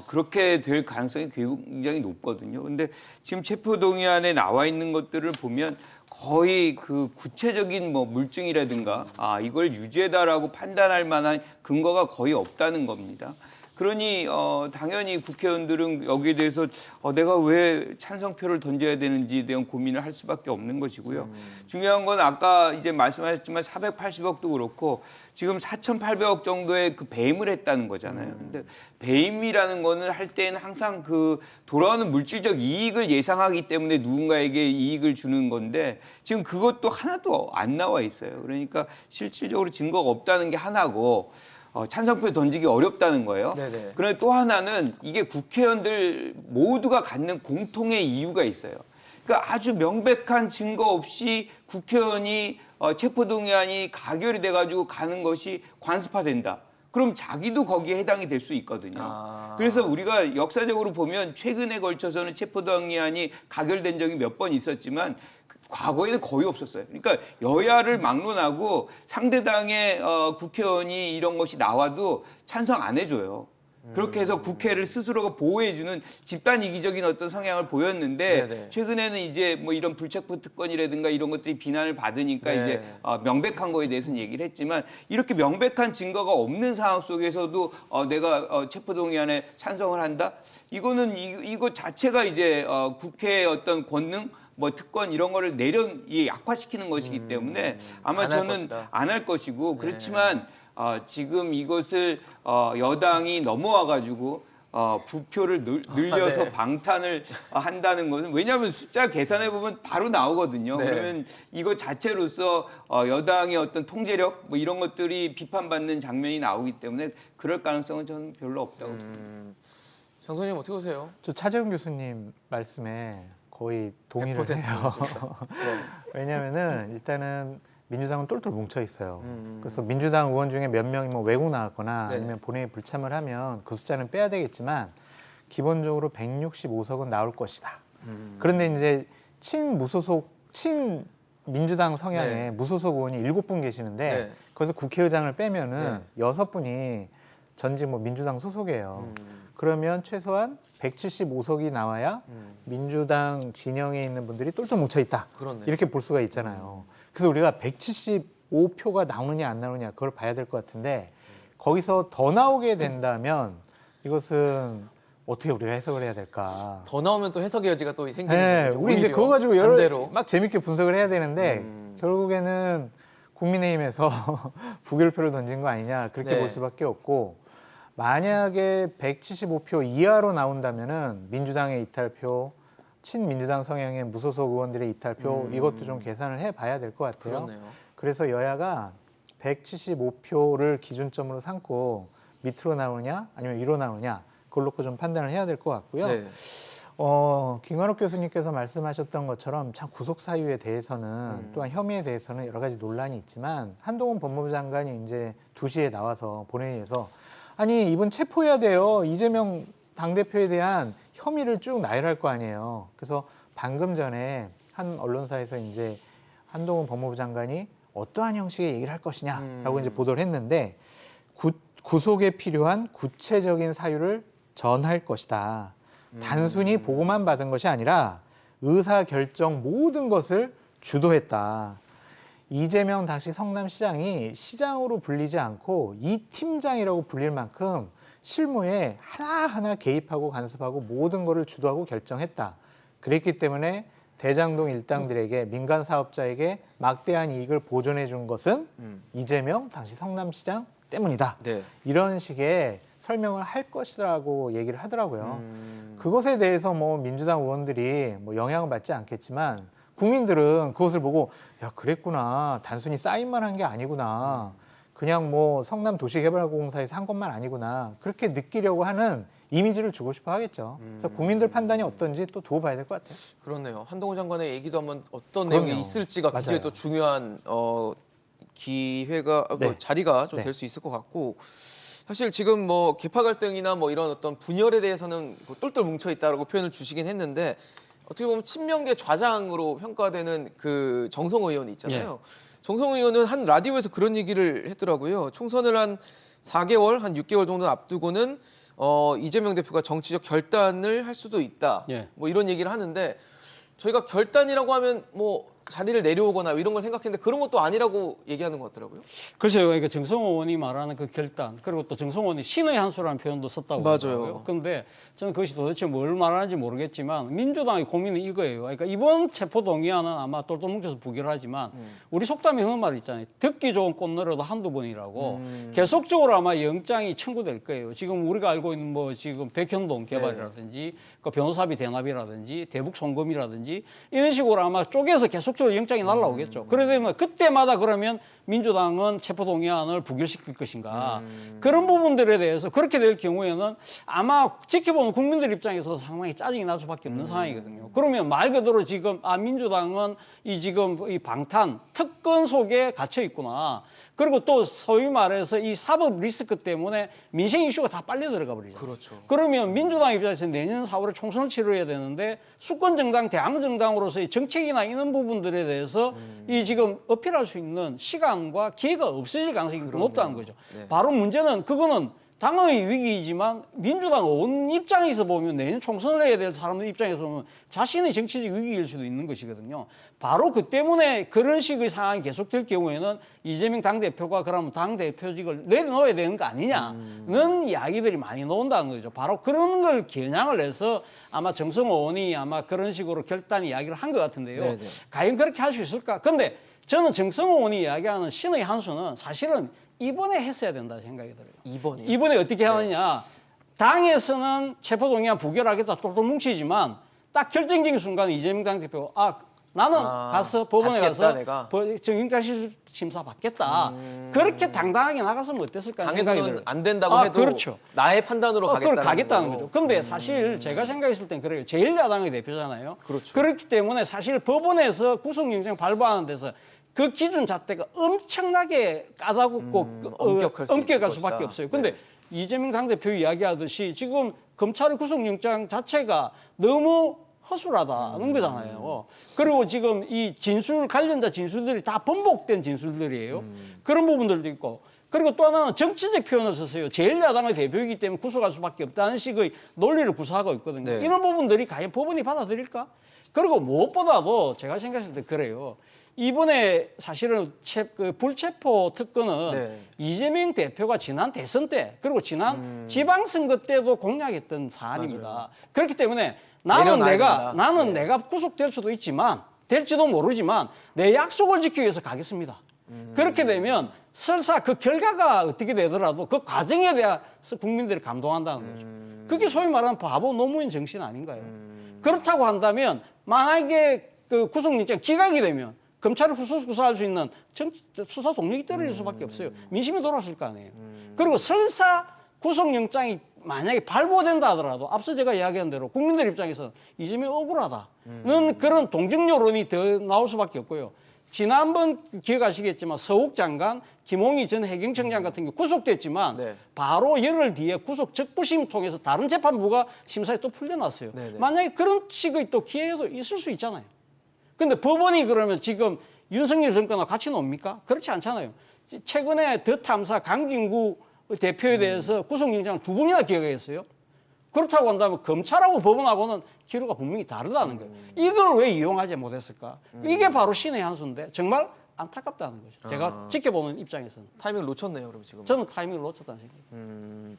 C: 그렇게 될 가능성이 굉장히 높거든요. 근데 지금 체포 동의안에 나와 있는 것들을 보면 거의 그 구체적인 뭐 물증이라든가 이걸 유죄다라고 판단할 만한 근거가 거의 없다는 겁니다. 그러니 당연히 국회의원들은 여기에 대해서 내가 왜 찬성표를 던져야 되는지에 대한 고민을 할 수밖에 없는 것이고요. 중요한 건 아까 이제 말씀하셨지만 480억도 그렇고 지금 4,800억 정도의 그 배임을 했다는 거잖아요. 근데 배임이라는 거는 할 때는 항상 그 돌아오는 물질적 이익을 예상하기 때문에 누군가에게 이익을 주는 건데 지금 그것도 하나도 안 나와 있어요. 그러니까 실질적으로 증거가 없다는 게 하나고 찬성표 던지기 어렵다는 거예요.
A: 네네.
C: 그런데 또 하나는 이게 국회의원들 모두가 갖는 공통의 이유가 있어요. 그러니까 아주 명백한 증거 없이 국회의원이 체포동의안이 가결이 돼가지고 가는 것이 관습화된다. 그럼 자기도 거기에 해당이 될 수 있거든요. 그래서 우리가 역사적으로 보면 최근에 걸쳐서는 체포동의안이 가결된 적이 몇 번 있었지만 과거에는 거의 없었어요. 그러니까 여야를 막론하고 상대당의 국회의원이 이런 것이 나와도 찬성 안 해줘요. 그렇게 해서 국회를 스스로가 보호해주는 집단 이기적인 어떤 성향을 보였는데
A: 네네.
C: 최근에는 이제 뭐 이런 불체포 특권이라든가 이런 것들이 비난을 받으니까
A: 네.
C: 이제 명백한 거에 대해서는 얘기를 했지만 이렇게 명백한 증거가 없는 상황 속에서도 내가 체포동의안에 찬성을 한다? 이거는 이거 자체가 이제 국회의 어떤 권능 뭐 특권 이런 거를 약화시키는 것이기 때문에 아마
A: 안할
C: 저는
A: 것이다.
C: 안 할 것이고 그렇지만 지금 이것을 여당이 넘어와가지고 부표를 늘려서
A: 네.
C: 방탄을 한다는 것은 왜냐하면 숫자 계산해 보면 바로 나오거든요.
A: 네.
C: 그러면 이거 자체로서 여당의 어떤 통제력 뭐 이런 것들이 비판받는 장면이 나오기 때문에 그럴 가능성은 저는 별로 없다고 봅니다.
A: 장소님 어떻게 보세요?
D: 저 차재훈 교수님 말씀에 거의 동의를
A: 100%
D: 해요.
A: 네.
D: 왜냐하면은 일단은 민주당은 똘똘 뭉쳐 있어요. 그래서 민주당 의원 중에 몇 명이 뭐 외국 나왔거나
A: 네네.
D: 아니면 본회의 불참을 하면 그 숫자는 빼야 되겠지만 기본적으로 165석은 나올 것이다. 그런데 이제 친민주당 성향의
A: 네.
D: 무소속 의원이 7분 계시는데
A: 네.
D: 거기서 국회의장을 빼면은
A: 네.
D: 6분이 전직 뭐 민주당 소속이에요. 그러면 최소한 175석이 나와야 민주당 진영에 있는 분들이 똘똘 뭉쳐 있다.
A: 그렇네요.
D: 이렇게 볼 수가 있잖아요. 그래서 우리가 175표가 나오느냐 안 나오느냐 그걸 봐야 될 것 같은데 거기서 더 나오게 된다면 이것은 어떻게 우리가 해석을 해야 될까?
A: 더 나오면 또 해석의 여지가 또 생기는
D: 네,
A: 거군요.
D: 우리 이제
A: 오히려
D: 그거 가지고
A: 반대로.
D: 막 재밌게 분석을 해야 되는데 결국에는 국민의힘에서 부결표를 던진 거 아니냐 그렇게
A: 네.
D: 볼 수밖에 없고 만약에 175표 이하로 나온다면은 민주당의 이탈표, 친민주당 성향의 무소속 의원들의 이탈표 이것도 좀 계산을 해봐야 될 것 같아요.
A: 그렇네요.
D: 그래서 여야가 175표를 기준점으로 삼고 밑으로 나오느냐 아니면 위로 나오느냐 그걸 놓고 좀 판단을 해야 될 것 같고요.
A: 네.
D: 김관옥 교수님께서 말씀하셨던 것처럼 참 구속 사유에 대해서는 또한 혐의에 대해서는 여러 가지 논란이 있지만 한동훈 법무부 장관이 이제 2시에 나와서 본회의에서 아니 이분 체포해야 돼요. 이재명 당대표에 대한 혐의를 쭉 나열할 거 아니에요. 그래서 방금 전에 한 언론사에서 이제 한동훈 법무부 장관이 어떠한 형식의 얘기를 할 것이냐라고 이제 보도를 했는데 구속에 필요한 구체적인 사유를 전할 것이다. 단순히 보고만 받은 것이 아니라 의사결정 모든 것을 주도했다. 이재명 당시 성남시장이 시장으로 불리지 않고 이 팀장이라고 불릴 만큼 실무에 하나하나 개입하고 간섭하고 모든 것을 주도하고 결정했다. 그랬기 때문에 대장동 일당들에게 민간 사업자에게 막대한 이익을 보존해 준 것은 이재명 당시 성남시장 때문이다.
A: 네.
D: 이런 식의 설명을 할 것이라고 얘기를 하더라고요. 그것에 대해서 뭐 민주당 의원들이 뭐 영향을 받지 않겠지만 국민들은 그것을 보고 야 그랬구나. 단순히 사인만 한 게 아니구나. 그냥 뭐 성남도시개발공사에서 한 것만 아니구나. 그렇게 느끼려고 하는 이미지를 주고 싶어 하겠죠. 그래서 국민들 판단이 어떤지 또 두고 봐야 될 것 같아요.
A: 그렇네요. 한동훈 장관의 얘기도 한번 어떤
D: 그럼요.
A: 내용이 있을지가 굉장히
D: 맞아요.
A: 또 중요한 기회가
D: 네.
A: 자리가 좀
D: 네.
A: 될 수 있을 것 같고 사실 지금 뭐 계파 갈등이나 뭐 이런 어떤 분열에 대해서는 뭐 똘똘 뭉쳐 있다라고 표현을 주시긴 했는데 어떻게 보면 친명계 좌장으로 평가되는 그 정성호 의원이 있잖아요. 정성호 의원은 한 라디오에서 그런 얘기를 했더라고요. 총선을 한 4개월, 한 6개월 정도 앞두고는 이재명 대표가 정치적 결단을 할 수도 있다.
B: 예.
A: 뭐 이런 얘기를 하는데 저희가 결단이라고 하면 뭐 자리를 내려오거나 이런 걸 생각했는데 그런 것도 아니라고 얘기하는 것 같더라고요.
B: 글쎄요, 그러니까 정성호 의원이 말하는 그 결단, 그리고 또 정성호 의원이 신의 한 수라는 표현도 썼다고
A: 맞아요.
B: 하더라고요. 그런데 저는 그것이 도대체 뭘 말하는지 모르겠지만 민주당의 고민은 이거예요. 그러니까 이번 체포동의안은 아마 똘똘 뭉쳐서 부결하지만 우리 속담에 그런 말 있잖아요. 듣기 좋은 꽃노래도 한두 번이라고 계속적으로 아마 영장이 청구될 거예요. 지금 우리가 알고 있는 뭐 지금 백현동 개발이라든지 그 변호사비 대납이라든지 대북 송금이라든지 이런 식으로 아마 쪼개서 계속적으로 영장이 날라오겠죠. 그러면 그때마다 그러면 민주당은 체포동의안을 부결시킬 것인가. 그런 부분들에 대해서 그렇게 될 경우에는 아마 지켜보는 국민들 입장에서 상당히 짜증이 날 수밖에 없는 상황이거든요. 그러면 말 그대로 지금 민주당은 지금 이 방탄 특권 속에 갇혀 있구나. 그리고 또 소위 말해서 이 사법 리스크 때문에 민생 이슈가 다 빨리 들어가 버리죠.
A: 그렇죠.
B: 그러면 민주당 입장에서 내년 4월에 총선을 치러야 되는데 수권 정당, 대항 정당으로서의 정책이나 이런 부분들에 대해서 이 지금 어필할 수 있는 시간과 기회가 없어질 가능성이 높다는 거죠.
A: 네.
B: 바로 문제는 그거는 당의 위기이지만 민주당 의원 입장에서 보면 내년 총선을 해야 될 사람들 입장에서 보면 자신의 정치적 위기일 수도 있는 것이거든요. 바로 그 때문에 그런 식의 상황이 계속될 경우에는 이재명 당대표가 그러면 당대표직을 내려놓아야 되는 거 아니냐는 이야기들이 많이 나온다는 거죠. 바로 그런 걸 겨냥을 해서 아마 정성호 의원이 아마 그런 식으로 결단 이야기를 한 것 같은데요.
A: 네네.
B: 과연 그렇게 할 수 있을까? 근데 저는 정성호 의원이 이야기하는 신의 한 수는 사실은 이번에 했어야 된다 생각이 들어요. 이번에 어떻게 하느냐. 당에서는 체포동의안 부결하겠다 똘똘 뭉치지만 딱 결정적인 순간에 이재명 당대표가 나는 가서 법원에
A: 받겠다,
B: 가서
A: 내가.
B: 정영장 심사 받겠다. 그렇게 당당하게 나갔으면 어땠을까 생각이
A: 당에서는
B: 들어요.
A: 안 된다고 해도
B: 그렇죠.
A: 나의 판단으로
B: 그걸
A: 가겠다는,
B: 가겠다는
A: 거로.
B: 거죠. 근데 사실 제가 생각했을 땐 그래요. 제1야당의 대표잖아요.
A: 그렇죠.
B: 그렇기 때문에 사실 법원에서 구속영장 발부하는 데서 그 기준 잣대가 엄청나게 까다롭고
A: 엄격할 수 있을
B: 엄격할
A: 것이다.
B: 수밖에 없어요. 근데
A: 네.
B: 이재명 당대표 이야기하듯이 지금 검찰의 구속영장 자체가 너무 허술하다는 거잖아요. 그리고 지금 이 관련자 진술들이 다 번복된 진술들이에요. 그런 부분들도 있고. 그리고 또 하나는 정치적 표현을 썼어요. 제1야당의 대표이기 때문에 구속할 수밖에 없다는 식의 논리를 구사하고 있거든요.
A: 네.
B: 이런 부분들이 과연 법원이 받아들일까? 그리고 무엇보다도 제가 생각했을 때 그래요. 이번에 사실은 불체포 특권은
A: 네.
B: 이재명 대표가 지난 대선 때 그리고 지난 지방선거 때도 공약했던 사안입니다.
A: 맞아요.
B: 그렇기 때문에
A: 내려놔야 된다.
B: 나는
A: 네.
B: 내가 구속될 수도 있지만 될지도 모르지만 내 약속을 지키기 위해서 가겠습니다. 그렇게 되면 설사 그 결과가 어떻게 되더라도 그 과정에 대해서 국민들이 감동한다는 거죠. 그게 소위 말하는 바보 노무현 정신 아닌가요? 그렇다고 한다면 만약에 그 구속영장 기각이 되면 검찰을 후수구사할 수 있는 수사 동력이 떨어질 수밖에 없어요. 민심이 돌아설 거 아니에요. 그리고 설사 구속영장이 만약에 발부된다 하더라도 앞서 제가 이야기한 대로 국민들 입장에서는 이재명이 억울하다는 그런 동정 여론이 더 나올 수밖에 없고요. 지난번 기억하시겠지만 서욱 장관, 김홍희 전 해경청장 같은 경우 구속됐지만
A: 네.
B: 바로 열흘 뒤에 구속 적부심 통해서 다른 재판부가 심사에 또 풀려났어요.
A: 네네.
B: 만약에 그런 식의 또 기회도 있을 수 있잖아요. 근데 법원이 그러면 지금 윤석열 정권과 같이 놉니까? 그렇지 않잖아요. 최근에 더 탐사 강진구 대표에 대해서 구속영장을 2번이나 기각했어요. 그렇다고 한다면 검찰하고 법원하고는 기류가 분명히 다르다는 거예요. 이걸 왜 이용하지 못했을까? 이게 바로 신의 한 수인데 정말 안타깝다는 거죠. 제가 지켜보는 입장에서는.
A: 타이밍을 놓쳤네요, 그럼 지금.
B: 저는 타이밍을 놓쳤다는 생각입니다.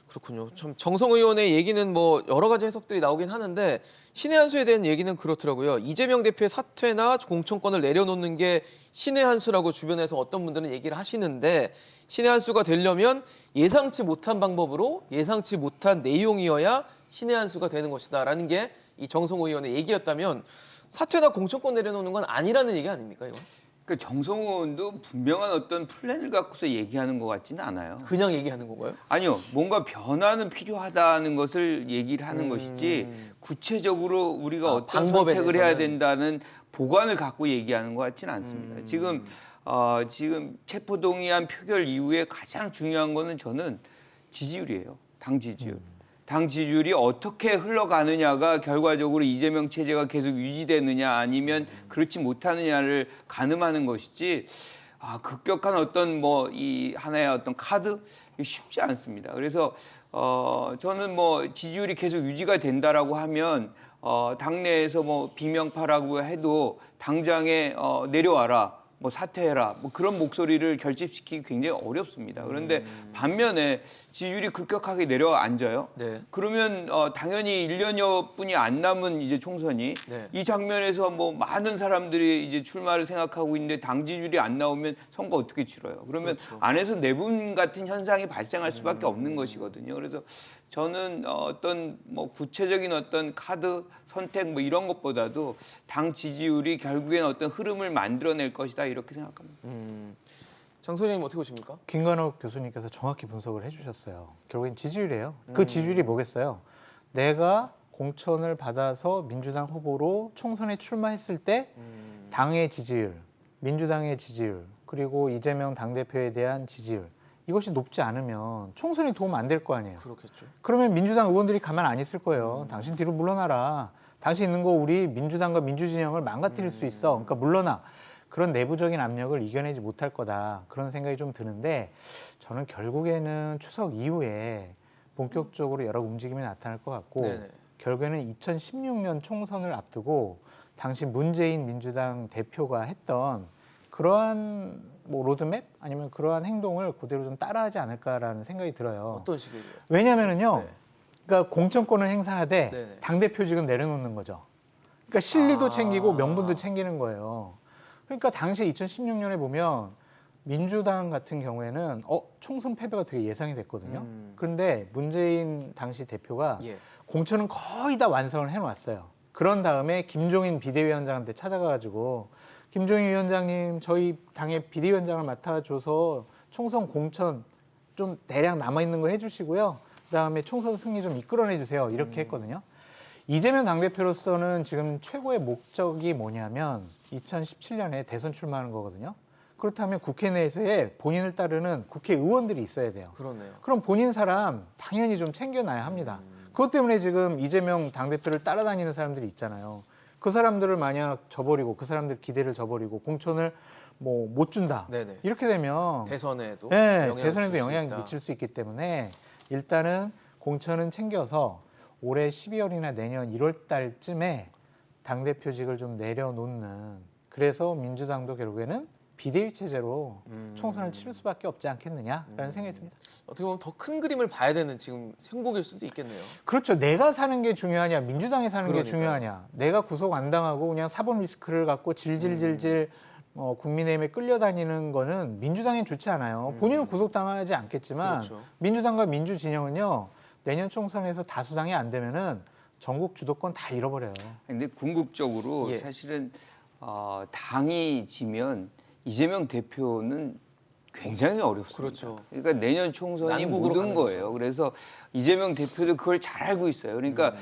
A: 그렇군요. 참 정성 의원의 얘기는 뭐 여러 가지 해석들이 나오긴 하는데 신의 한 수에 대한 얘기는 그렇더라고요. 이재명 대표의 사퇴나 공천권을 내려놓는 게 신의 한 수라고 주변에서 어떤 분들은 얘기를 하시는데 신의 한 수가 되려면 예상치 못한 방법으로 예상치 못한 내용이어야 신의 한 수가 되는 것이다라는 게 이 정성 의원의 얘기였다면 사퇴나 공천권 내려놓는 건 아니라는 얘기 아닙니까, 이건?
C: 그러니까 정성호 의원도 분명한 어떤 플랜을 갖고서 얘기하는 것 같지는 않아요.
A: 그냥 얘기하는 건가요?
C: 아니요, 뭔가 변화는 필요하다는 것을 얘기를 하는 것이지 구체적으로 우리가 어떤
A: 방법에
C: 선택을 해야
A: 대해서는?
C: 된다는 보관을 갖고 얘기하는 것 같지는 않습니다. 지금 체포동의안 표결 이후에 가장 중요한 거는 저는 지지율이에요. 당 지지율. 당 지지율이 어떻게 흘러가느냐가 결과적으로 이재명 체제가 계속 유지되느냐 아니면 그렇지 못하느냐를 가늠하는 것이지 급격한 어떤 뭐 이 하나의 어떤 카드 쉽지 않습니다. 그래서 저는 뭐 지지율이 계속 유지가 된다라고 하면 당내에서 뭐 비명파라고 해도 당장에 내려와라. 뭐 사퇴해라 뭐 그런 목소리를 결집시키기 굉장히 어렵습니다. 그런데 반면에 지지율이 급격하게 내려앉아요.
A: 네.
C: 그러면 당연히 1년여뿐이 안 남은 이제 총선이
A: 네.
C: 이 장면에서 뭐 많은 사람들이 이제 출마를 생각하고 있는데 당 지지율이 안 나오면 선거 어떻게 치러요? 그러면
A: 그렇죠.
C: 안에서 내분 같은 현상이 발생할 수밖에 없는 것이거든요. 그래서 저는 어떤 뭐 구체적인 어떤 카드 선택 뭐 이런 것보다도 당 지지율이 결국엔 어떤 흐름을 만들어낼 것이다 이렇게 생각합니다.
A: 장 소장님 어떻게 보십니까?
D: 김관옥 교수님께서 정확히 분석을 해주셨어요. 결국엔 지지율이에요. 그 지지율이 뭐겠어요? 내가 공천을 받아서 민주당 후보로 총선에 출마했을 때 당의 지지율, 민주당의 지지율, 그리고 이재명 당대표에 대한 지지율 이것이 높지 않으면 총선에 도움 안 될 거 아니에요.
A: 그렇겠죠.
D: 그러면 민주당 의원들이 가만 안 있을 거예요. 당신 뒤로 물러나라. 당신 있는 거 우리 민주당과 민주진영을 망가뜨릴 수 있어. 그러니까 물러나. 그런 내부적인 압력을 이겨내지 못할 거다. 그런 생각이 좀 드는데 저는 결국에는 추석 이후에 본격적으로 여러 움직임이 나타날 것 같고
A: 네네.
D: 결국에는 2016년 총선을 앞두고 당시 문재인 민주당 대표가 했던 그러한 뭐 로드맵 아니면 그러한 행동을 그대로 좀 따라하지 않을까라는 생각이 들어요.
A: 어떤 식이에요?
D: 왜냐하면은요,
A: 네.
D: 그러니까 공천권을 행사하되
A: 네네.
D: 당 대표직은 내려놓는 거죠. 그러니까 실리도 챙기고 명분도 챙기는 거예요. 그러니까 당시에 2016년에 보면 민주당 같은 경우에는 총선 패배가 되게 예상이 됐거든요. 그런데 문재인 당시 대표가
A: 예.
D: 공천은 거의 다 완성을 해놓았어요. 그런 다음에 김종인 비대위원장한테 찾아가가지고 김종인 위원장님 저희 당의 비대위원장을 맡아줘서 총선 공천 좀 대략 남아있는 거 해주시고요. 그다음에 총선 승리 좀 이끌어내주세요. 이렇게 했거든요. 이재명 당대표로서는 지금 최고의 목적이 뭐냐면 2017년에 대선 출마하는 거거든요. 그렇다면 국회 내에서의 본인을 따르는 국회의원들이 있어야 돼요.
A: 그렇네요.
D: 그럼 본인 사람 당연히 좀 챙겨놔야 합니다. 그것 때문에 지금 이재명 당대표를 따라다니는 사람들이 있잖아요. 그 사람들을 만약 저버리고 그 사람들 기대를 저버리고 공천을 뭐 못 준다.
A: 네네.
D: 이렇게 되면
A: 대선에도
D: 네,
A: 영향을
D: 대선에도
A: 줄수
D: 영향이
A: 있다.
D: 미칠 수 있기 때문에 일단은 공천은 챙겨서 올해 12월이나 내년 1월 달쯤에 당대표직을 좀 내려놓는 그래서 민주당도 결국에는 비대위 체제로 총선을 치를 수밖에 없지 않겠느냐라는 생각이 듭니다.
A: 어떻게 보면 더 큰 그림을 봐야 되는 지금 형국일 수도 있겠네요.
D: 그렇죠. 내가 사는 게 중요하냐, 민주당이 사는
A: 그러니까요.
D: 게 중요하냐. 내가 구속 안 당하고 그냥 사법 리스크를 갖고 질질질질 국민의힘에 끌려다니는 거는 민주당엔 좋지 않아요. 본인은 구속당하지 않겠지만
A: 그렇죠.
D: 민주당과 민주진영은요. 내년 총선에서 다수당이 안 되면은 전국 주도권 다 잃어버려요.
C: 근데 궁극적으로
A: 예.
C: 사실은 당이 지면 이재명 대표는 굉장히 어렵습니다.
A: 그렇죠.
C: 그러니까 내년 총선이
A: 난국으로
C: 모든
A: 가는
C: 거예요. 그래서 이재명 대표도 그걸 잘 알고 있어요. 그러니까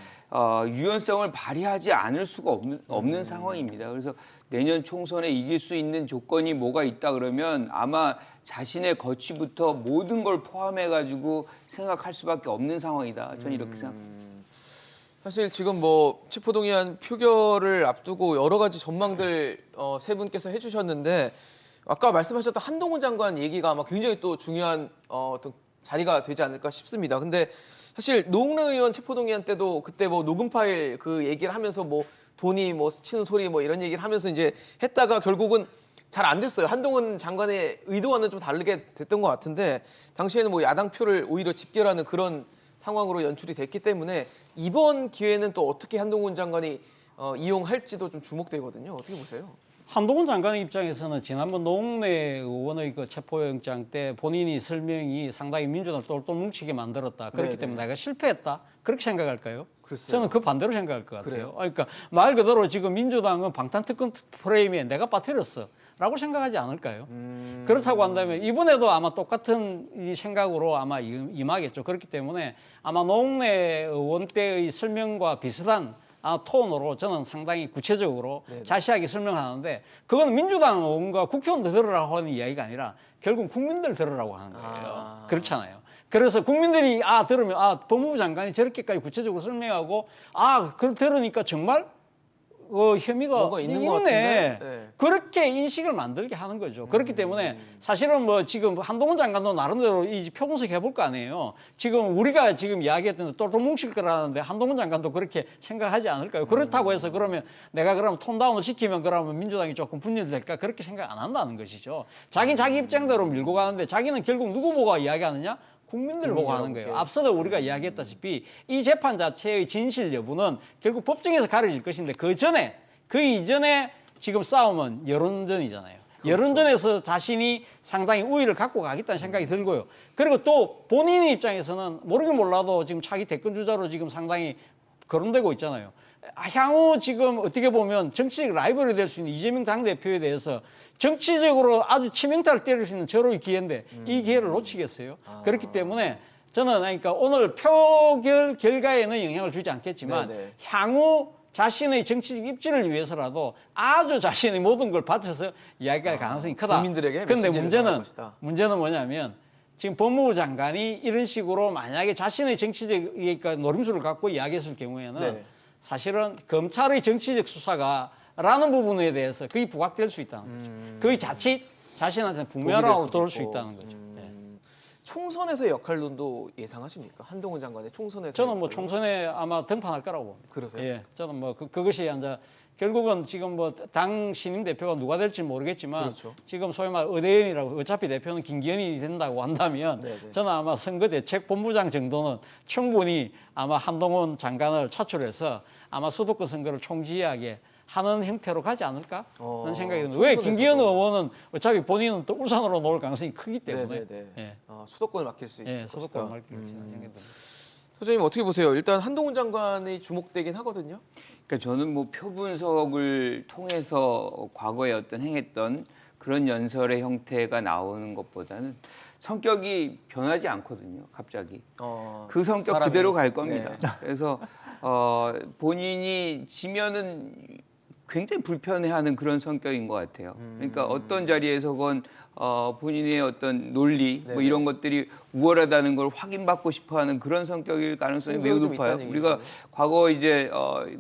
C: 유연성을 발휘하지 않을 수가 없는 상황입니다. 그래서 내년 총선에 이길 수 있는 조건이 뭐가 있다 그러면 아마 자신의 거취부터 모든 걸 포함해가지고 생각할 수밖에 없는 상황이다. 저는 이렇게 생각합니다.
A: 사실 지금 뭐 체포동의안 표결을 앞두고 여러 가지 전망들 세 분께서 해주셨는데 아까 말씀하셨던 한동훈 장관 얘기가 아마 굉장히 또 중요한 어떤 자리가 되지 않을까 싶습니다. 근데 사실 노웅래 의원 체포동의안 때도 그때 뭐 녹음 파일 그 얘기를 하면서 뭐 돈이 뭐 스치는 소리 뭐 이런 얘기를 하면서 이제 했다가 결국은 잘 안 됐어요. 한동훈 장관의 의도와는 좀 다르게 됐던 것 같은데 당시에는 뭐 야당 표를 오히려 집결하는 그런 상황으로 연출이 됐기 때문에 이번 기회는 또 어떻게 한동훈 장관이 이용할지도 좀 주목되거든요. 어떻게 보세요?
B: 한동훈 장관의 입장에서는 지난번 노웅래 의원의 그 체포영장 때 본인이 설명이 상당히 민주당을 똘똘 뭉치게 만들었다. 그렇기
A: 네네.
B: 때문에 내가 실패했다. 그렇게 생각할까요?
A: 글쎄요.
B: 저는 그 반대로 생각할 것 같아요.
A: 그래요?
B: 그러니까 말 그대로 지금 민주당은 방탄특검 프레임에 내가 빠뜨렸어. 라고 생각하지 않을까요? 그렇다고 한다면 이번에도 아마 똑같은 이 생각으로 아마 임하겠죠. 그렇기 때문에 아마 노웅래 의원 때의 설명과 비슷한 톤으로 저는 상당히 구체적으로
A: 네네.
B: 자세하게 설명하는데 그건 민주당 의원과 국회의원들 들으라고 하는 이야기가 아니라 결국 국민들 들으라고 하는 거예요. 그렇잖아요. 그래서 국민들이 들으면 법무부 장관이 저렇게까지 구체적으로 설명하고 그걸 들으니까 정말 혐의가
A: 뭐가 있는 것 같은데? 네.
B: 그렇게 인식을 만들게 하는 거죠. 그렇기 때문에 사실은 뭐 지금 한동훈 장관도 나름대로 이 표분석 해볼 거 아니에요. 지금 우리가 지금 이야기했던 똘똘 뭉칠 거라는데 한동훈 장관도 그렇게 생각하지 않을까요? 그렇다고 해서 그러면 내가 그러면 톤다운을 시키면 그러면 민주당이 조금 분열될까? 그렇게 생각 안 한다는 것이죠. 자기는 자기 입장대로 밀고 가는데 자기는 결국 누구 보고 이야기하느냐? 국민들 보고 하는 거예요. 앞서도 우리가 이야기했다시피 이 재판 자체의 진실 여부는 결국 법정에서 가려질 것인데 그 이전에 지금 싸움은 여론전이잖아요. 그렇죠. 여론전에서 자신이 상당히 우위를 갖고 가겠다는 생각이 들고요. 그리고 또 본인의 입장에서는 모르긴 몰라도 지금 차기 대권 주자로 지금 상당히 거론되고 있잖아요. 향후 지금 어떻게 보면 정치적 라이벌이 될 수 있는 이재명 당대표에 대해서 정치적으로 아주 치명타를 때릴 수 있는 절호의 기회인데 이 기회를 놓치겠어요. 그렇기 때문에 저는 그러니까 오늘 표결 결과에는 영향을 주지 않겠지만
A: 네네.
B: 향후 자신의 정치적 입지를 위해서라도 아주 자신의 모든 걸 바쳐서 이야기할 가능성이 크다.
A: 국민들에게
B: 그런데
A: 메시지를 전할 것이다.
B: 문제는 뭐냐면 지금 법무부 장관이 이런 식으로 만약에 자신의 정치적 그러니까 노림수를 갖고 이야기했을 경우에는
A: 네.
B: 사실은 검찰의 정치적 수사가 라는 부분에 대해서 거의 부각될 수 있다는 거죠. 거의 자칫 자신한테는 부메랑으로 돌아올 수 있다는 거죠. 네.
A: 총선에서의 역할론도 예상하십니까? 한동훈 장관의 총선에서.
B: 저는 뭐 총선에 아마 등판할 거라고 봅니다.
A: 그러세요?
B: 예, 저는 뭐 그것이 이제 결국은 지금 뭐 당 신임 대표가 누가 될지 모르겠지만
A: 그렇죠.
B: 지금 소위 말 의대인이라고 어차피 대표는 김기현이 된다고 한다면
A: 네네.
B: 저는 아마 선거대책본부장 정도는 충분히 아마 한동훈 장관을 차출해서 아마 수도권 선거를 총지휘하게 하는 형태로 가지 않을까 그런 생각이 듭니다. 왜 김기현 의원은 어차피 본인은 또 울산으로 놓을 가능성이 크기 때문에
A: 네네네.
B: 예.
A: 수도권을 맡길 수 있을 것이다.
B: 수도권 맡길 생각이 듭니다.
A: 소장님 어떻게 보세요? 일단 한동훈 장관이 주목되긴 하거든요.
C: 그러니까 저는 뭐 표분석을 통해서 과거에 행했던 그런 연설의 형태가 나오는 것보다는 성격이 변하지 않거든요. 갑자기 그 성격
A: 사람이.
C: 그대로 갈 겁니다.
A: 네.
C: 그래서 본인이 지면은 굉장히 불편해하는 그런 성격인 것 같아요. 그러니까 어떤 자리에서건 본인의 어떤 논리 뭐
A: 네네.
C: 이런 것들이 우월하다는 걸 확인받고 싶어하는 그런 성격일 가능성이 매우
A: 승부욕 좀
C: 높아요.
A: 있다는
C: 우리가
A: 얘기죠.
C: 과거 이제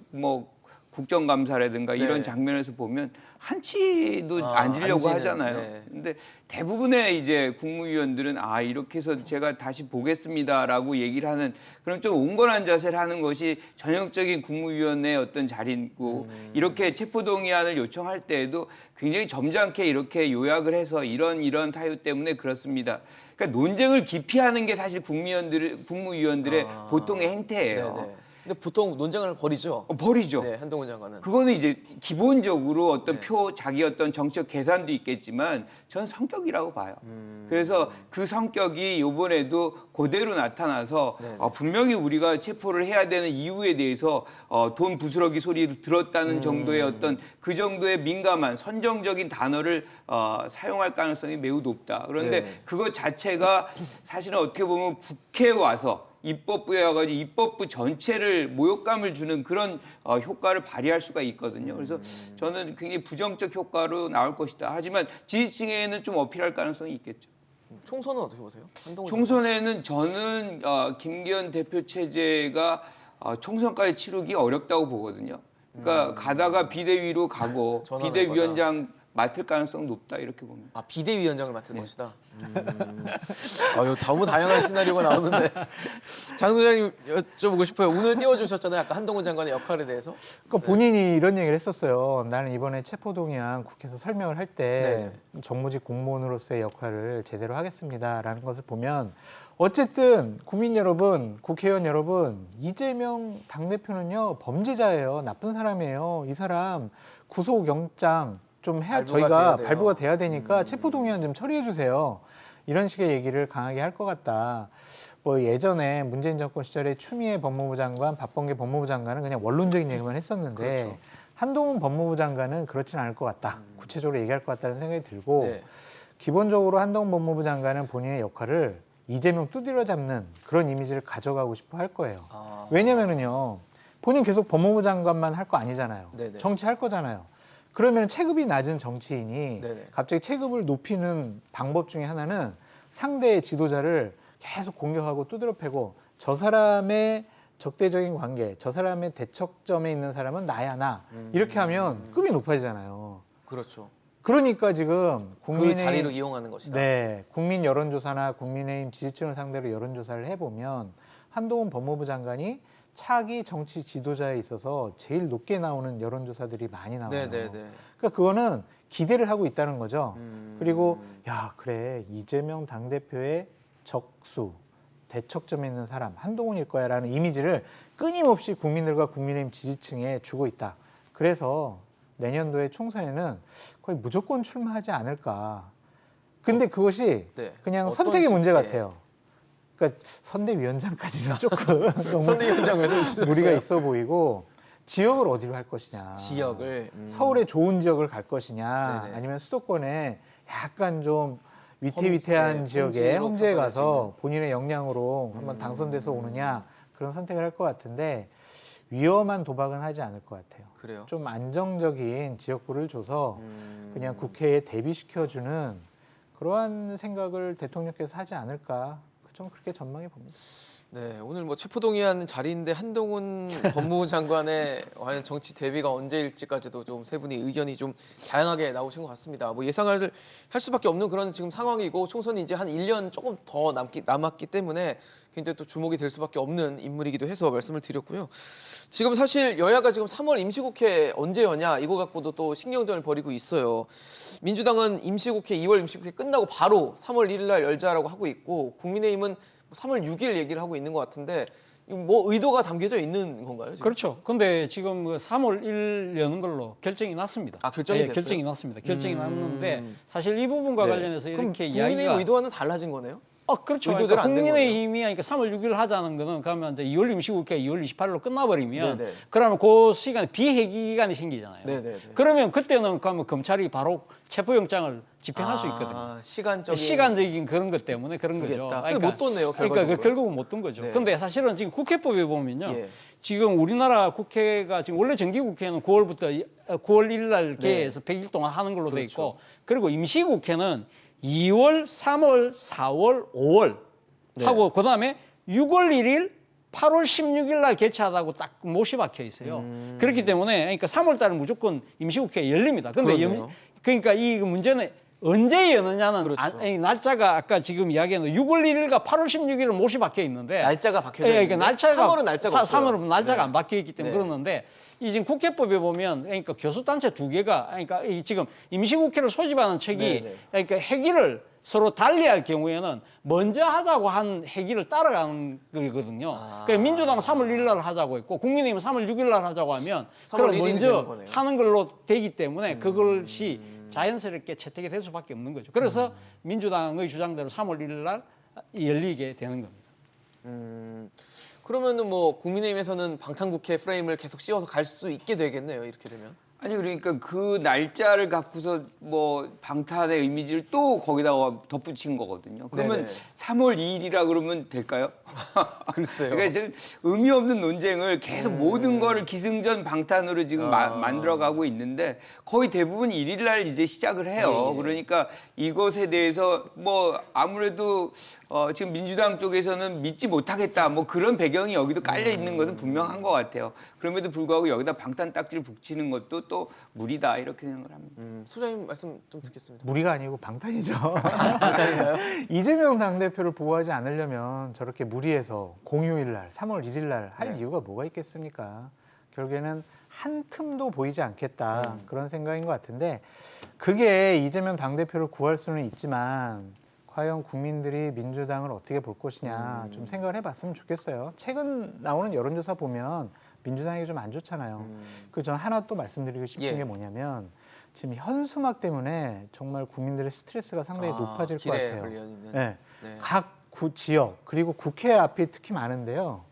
C: 뭐 국정감사라든가
A: 네.
C: 이런 장면에서 보면 한치도
A: 아,
C: 앉으려고
A: 앉지는,
C: 하잖아요.
A: 네.
C: 근데 대부분의 이제 국무위원들은 이렇게 해서 제가 다시 보겠습니다라고 얘기를 하는 그런 좀 온건한 자세를 하는 것이 전형적인 국무위원의 어떤 자리고 이렇게 체포동의안을 요청할 때에도 굉장히 점잖게 이렇게 요약을 해서 이런 사유 때문에 그렇습니다. 그러니까 논쟁을 기피하는 게 사실 국무위원들의 보통의 행태예요.
A: 네네. 근데 보통 논쟁을 벌이죠.
C: 버리죠.
A: 네, 한동훈 장관은.
C: 그거는 이제 기본적으로 어떤
A: 네.
C: 자기 어떤 정치적 계산도 있겠지만 저는 성격이라고 봐요. 그래서 그 성격이 이번에도 그대로 나타나서
A: 네네.
C: 분명히 우리가 체포를 해야 되는 이유에 대해서 돈 부스러기 소리를 들었다는 정도의 어떤 그 정도의 민감한 선정적인 단어를 사용할 가능성이 매우 높다. 그런데
A: 네.
C: 그것 자체가 사실은 어떻게 보면 국회에 와서 입법부에 와가지고 입법부 전체를 모욕감을 주는 그런 효과를 발휘할 수가 있거든요. 그래서 저는 굉장히 부정적 효과로 나올 것이다. 하지만 지지층에는 좀 어필할 가능성이 있겠죠.
A: 총선은 어떻게 보세요? 한동훈
C: 총선에는 저는 김기현 대표 체제가 총선까지 치르기 어렵다고 보거든요. 그러니까 가다가 비대위로 가고
A: 전환할
C: 비대위원장 맡을 가능성 높다 이렇게 봅니다.
A: 아, 비대위원장을 맡을 것이다. 아유, 너무 다양한 시나리오가 나오는데 장 소장님 여쭤보고 싶어요. 오늘 띄워주셨잖아요. 아까 한동훈 장관의 역할에 대해서.
D: 그러니까 본인이 이런 얘기를 했었어요. 나는 이번에 체포동의안 국회에서 설명을 할 때 정무직 공무원으로서의 역할을 제대로 하겠습니다라는 것을 보면 어쨌든 국민 여러분, 국회의원 여러분, 이재명 당대표는요 범죄자예요. 나쁜 사람이에요. 이 사람 구속영장 좀 해야
A: 발부가
D: 저희가
A: 돼야 돼요.
D: 발부가 돼야 되니까 체포동의안 좀 처리해 주세요. 이런 식의 얘기를 강하게 할 것 같다. 뭐 예전에 문재인 정권 시절에 추미애 법무부 장관, 박범계 법무부 장관은 그냥 원론적인 얘기만 했었는데
A: 그렇죠.
D: 한동훈 법무부 장관은 그렇진 않을 것 같다. 구체적으로 얘기할 것 같다는 생각이 들고
A: 네.
D: 기본적으로 한동훈 법무부 장관은 본인의 역할을 이재명 두드려 잡는 그런 이미지를 가져가고 싶어 할 거예요. 왜냐면은요, 본인 계속 법무부 장관만 할 거 아니잖아요.
A: 네네.
D: 정치할 거잖아요. 그러면 체급이 낮은 정치인이
A: 네네.
D: 갑자기 체급을 높이는 방법 중에 하나는 상대의 지도자를 계속 공격하고 두드려 패고 저 사람의 적대적인 관계, 저 사람의 대척점에 있는 사람은 나야 나. 이렇게 하면 급이 높아지잖아요.
A: 그렇죠.
D: 그러니까 지금
A: 그 자리를 이용하는 것이다.
D: 네, 국민 여론조사나 국민의힘 지지층을 상대로 여론조사를 해보면 한동훈 법무부 장관이 차기 정치 지도자에 있어서 제일 높게 나오는 여론조사들이 많이 나와요.
A: 네네네.
D: 그러니까 그거는 기대를 하고 있다는 거죠. 그리고 야 그래 이재명 당대표의 적수 대척점에 있는 사람 한동훈일 거야라는 이미지를 끊임없이 국민들과 국민의힘 지지층에 주고 있다. 그래서 내년도에 총선에는 거의 무조건 출마하지 않을까. 근데 그것이
A: 네.
D: 그냥
A: 어떤
D: 선택의 문제
A: 식의-
D: 같아요. 그러니까 선대위원장까지는 조금 너무
A: 선대위원장 왜 세우셨어요?
D: 무리가 있어 보이고 지역을 어디로 할 것이냐.
A: 지역을
D: 서울의 좋은 지역을 갈 것이냐
A: 네네.
D: 아니면 수도권에 약간 좀 위태위태한 지역에
A: 험지로
D: 험지에
A: 평가될
D: 가서 본인의 역량으로 한번 당선돼서 오느냐 그런 선택을 할 것 같은데 위험한 도박은 하지 않을 것 같아요.
A: 그래요.
D: 좀 안정적인 지역구를 줘서 그냥 국회에 대비시켜주는 그러한 생각을 대통령께서 하지 않을까 좀 그렇게 전망해 봅니다.
A: 네, 오늘 뭐 체포동의안 자리인데 한동훈 법무부 장관의 과연 정치 대비가 언제일지까지도 좀 세 분이 의견이 좀 다양하게 나오신 것 같습니다. 뭐 예상을 할 수밖에 없는 그런 지금 상황이고 총선이 이제 한 1년 조금 더 남았기 때문에 굉장히 또 주목이 될 수밖에 없는 인물이기도 해서 말씀을 드렸고요. 지금 사실 여야가 지금 3월 임시국회 언제 여냐 이거 갖고도 또 신경전을 벌이고 있어요. 민주당은 임시국회 2월 임시국회 끝나고 바로 3월 1일 날 열자라고 하고 있고 국민의힘은 3월 6일 얘기를 하고 있는 것 같은데 뭐 의도가 담겨져 있는 건가요? 지금?
B: 그렇죠. 근데 지금 3월 1일 여는 걸로 결정이 났습니다.
A: 아, 결정이 됐어요?
B: 결정이 났습니다. 결정이 났는데 사실 이 부분과
A: 네.
B: 관련해서
A: 그럼
B: 이렇게
A: 국민의힘
B: 이야기가
A: 의도와는 달라진 거네요?
B: 그렇죠.
A: 의도대로 안 된
B: 국민의힘이 그러니까 3월 6일 하자는 거는 그러면 이제 2월 임시국회 2월 28일로 끝나버리면
A: 네네.
B: 그러면 그 시간에 비회기 기간이 생기잖아요.
A: 네네네.
B: 그러면 그때는 그러면 검찰이 바로 체포영장을 집행할 수 있거든요. 시간적인 그런 것 때문에 그런 거죠.
A: 두겠다. 그게 못 뒀네요,
B: 그러니까
A: 결과적으로.
B: 결국은 못 둔 거죠.
A: 네.
B: 근데 사실은 지금 국회법에 보면요.
A: 예.
B: 지금 우리나라 국회가 지금 원래 정기국회는 9월 1일 날 개해서 100일 동안 하는 걸로 돼 있고
A: 그렇죠.
B: 그리고 임시국회는 2월, 3월, 4월, 5월
A: 네.
B: 하고 그다음에 6월 1일 8월 16일 날 개최하다고 딱 못이 박혀 있어요. 그렇기 때문에 그러니까 3월 달은 무조건 임시국회가 열립니다. 근데
A: 그렇네요.
B: 그러니까 이 문제는 언제 여느냐는
A: 그렇죠.
B: 날짜가 아까 지금 이야기한 6월 1일과 8월 16일은 못이 박혀 있는데
A: 날짜가 박혀
B: 예,
A: 있는데
B: 그러니까 날짜가
A: 3월은 날짜가 없어요.
B: 3월은 날짜가
A: 네.
B: 안 박혀 있기 때문에
A: 네.
B: 그러는데 이 지금 국회법에 보면 그러니까 교수단체 두 개가 그러니까 이 지금 임시국회를 소집하는 책이
A: 네, 네.
B: 그러니까 회기를 서로 달리할 경우에는 먼저 하자고 한 회기를 따라가는 거거든요. 그러니까 민주당은 3월 1일 날 하자고 했고 국민의힘은 3월 6일 날 하자고 하면
A: 3월
B: 그럼
A: 1일이 되는
B: 먼저
A: 거네요.
B: 하는 걸로 되기 때문에 그것이 자연스럽게 채택이 될 수밖에 없는 거죠. 그래서 민주당의 주장대로 3월 1일 날 열리게 되는 겁니다.
A: 그러면은 뭐 국민의힘에서는 방탄국회 프레임을 계속 씌워서 갈 수 있게 되겠네요. 이렇게 되면.
C: 아니 그러니까 그 날짜를 갖고서 뭐 방탄의 이미지를 또 거기다가 덧붙인 거거든요. 그러면
A: 네네.
C: 3월 2일이라 그러면 될까요?
A: 글쎄요.
C: 그러니까 지금 의미 없는 논쟁을 계속 모든 거를 기승전 방탄으로 지금 만들어가고 있는데 거의 대부분 1일 날 이제 시작을 해요.
A: 예.
C: 그러니까 이것에 대해서 뭐 아무래도 지금 민주당 쪽에서는 믿지 못하겠다 뭐 그런 배경이 여기도 깔려 있는 것은 분명한 것 같아요. 그럼에도 불구하고 여기다 방탄 딱지를 붙이는 것도 또 무리다 이렇게 생각을 합니다.
A: 소장님 말씀 좀 듣겠습니다.
D: 무리가 아니고 방탄이죠. 이재명 당대표를 보호하지 않으려면 저렇게 무리해서 공휴일 날, 3월 1일 날 할
A: 네.
D: 이유가 뭐가 있겠습니까? 결국에는 한 틈도 보이지 않겠다 그런 생각인 것 같은데 그게 이재명 당대표를 구할 수는 있지만 과연 국민들이 민주당을 어떻게 볼 것이냐 좀 생각을 해봤으면 좋겠어요. 최근 나오는 여론조사 보면 민주당이 좀 안 좋잖아요. 그 저는 하나 또 말씀드리고 싶은
A: 예.
D: 게 뭐냐면 지금 현수막 때문에 정말 국민들의 스트레스가 상당히 높아질 것
A: 길에
D: 같아요.
A: 걸려 있는.
D: 네.
A: 네.
D: 각 지역 그리고 국회 앞이 특히 많은데요.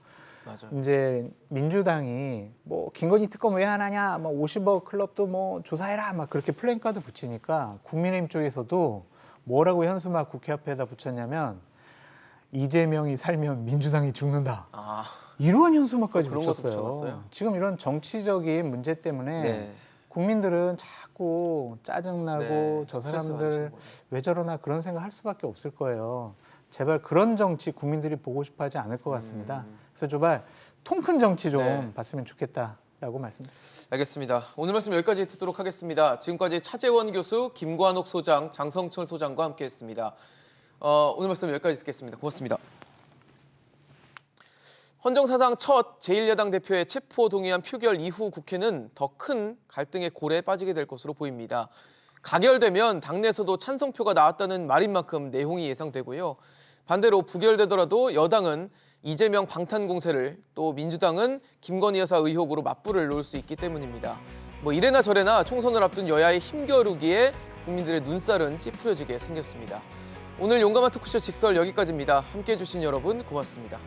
A: 맞아요.
D: 이제 민주당이 뭐 김건희 특검 왜 안 하냐, 뭐 50억 클럽도 뭐 조사해라, 막 그렇게 플랜카드 붙이니까 국민의힘 쪽에서도 뭐라고 현수막 국회 앞에다 붙였냐면 이재명이 살면 민주당이 죽는다.
A: 아,
D: 이런 현수막까지
A: 그런 것도
D: 붙였어요.
A: 붙여놨어요?
D: 지금 이런 정치적인 문제 때문에
A: 네.
D: 국민들은 자꾸 짜증나고
A: 네,
D: 저
A: 스트레스
D: 사람들
A: 받으시는 거죠.
D: 왜 저러나 그런 생각 할 수밖에 없을 거예요. 제발 그런 정치 국민들이 보고 싶어 하지 않을 것 같습니다. 그래서 제발 통 큰 정치 좀
A: 네.
D: 봤으면 좋겠다라고 말씀드립니다.
A: 알겠습니다. 오늘 말씀 여기까지 듣도록 하겠습니다. 지금까지 차재원 교수, 김관옥 소장, 장성철 소장과 함께했습니다. 오늘 말씀 여기까지 듣겠습니다. 고맙습니다. 헌정사상 첫 제1야당 대표의 체포동의안 표결 이후 국회는 더 큰 갈등의 골에 빠지게 될 것으로 보입니다. 가결되면 당내에서도 찬성표가 나왔다는 말인 만큼 내용이 예상되고요. 반대로 부결되더라도 여당은 이재명 방탄 공세를 또 민주당은 김건희 여사 의혹으로 맞불을 놓을 수 있기 때문입니다. 뭐 이래나 저래나 총선을 앞둔 여야의 힘겨루기에 국민들의 눈살은 찌푸려지게 생겼습니다. 오늘 용감한 토크쇼 직설 여기까지입니다. 함께해 주신 여러분 고맙습니다.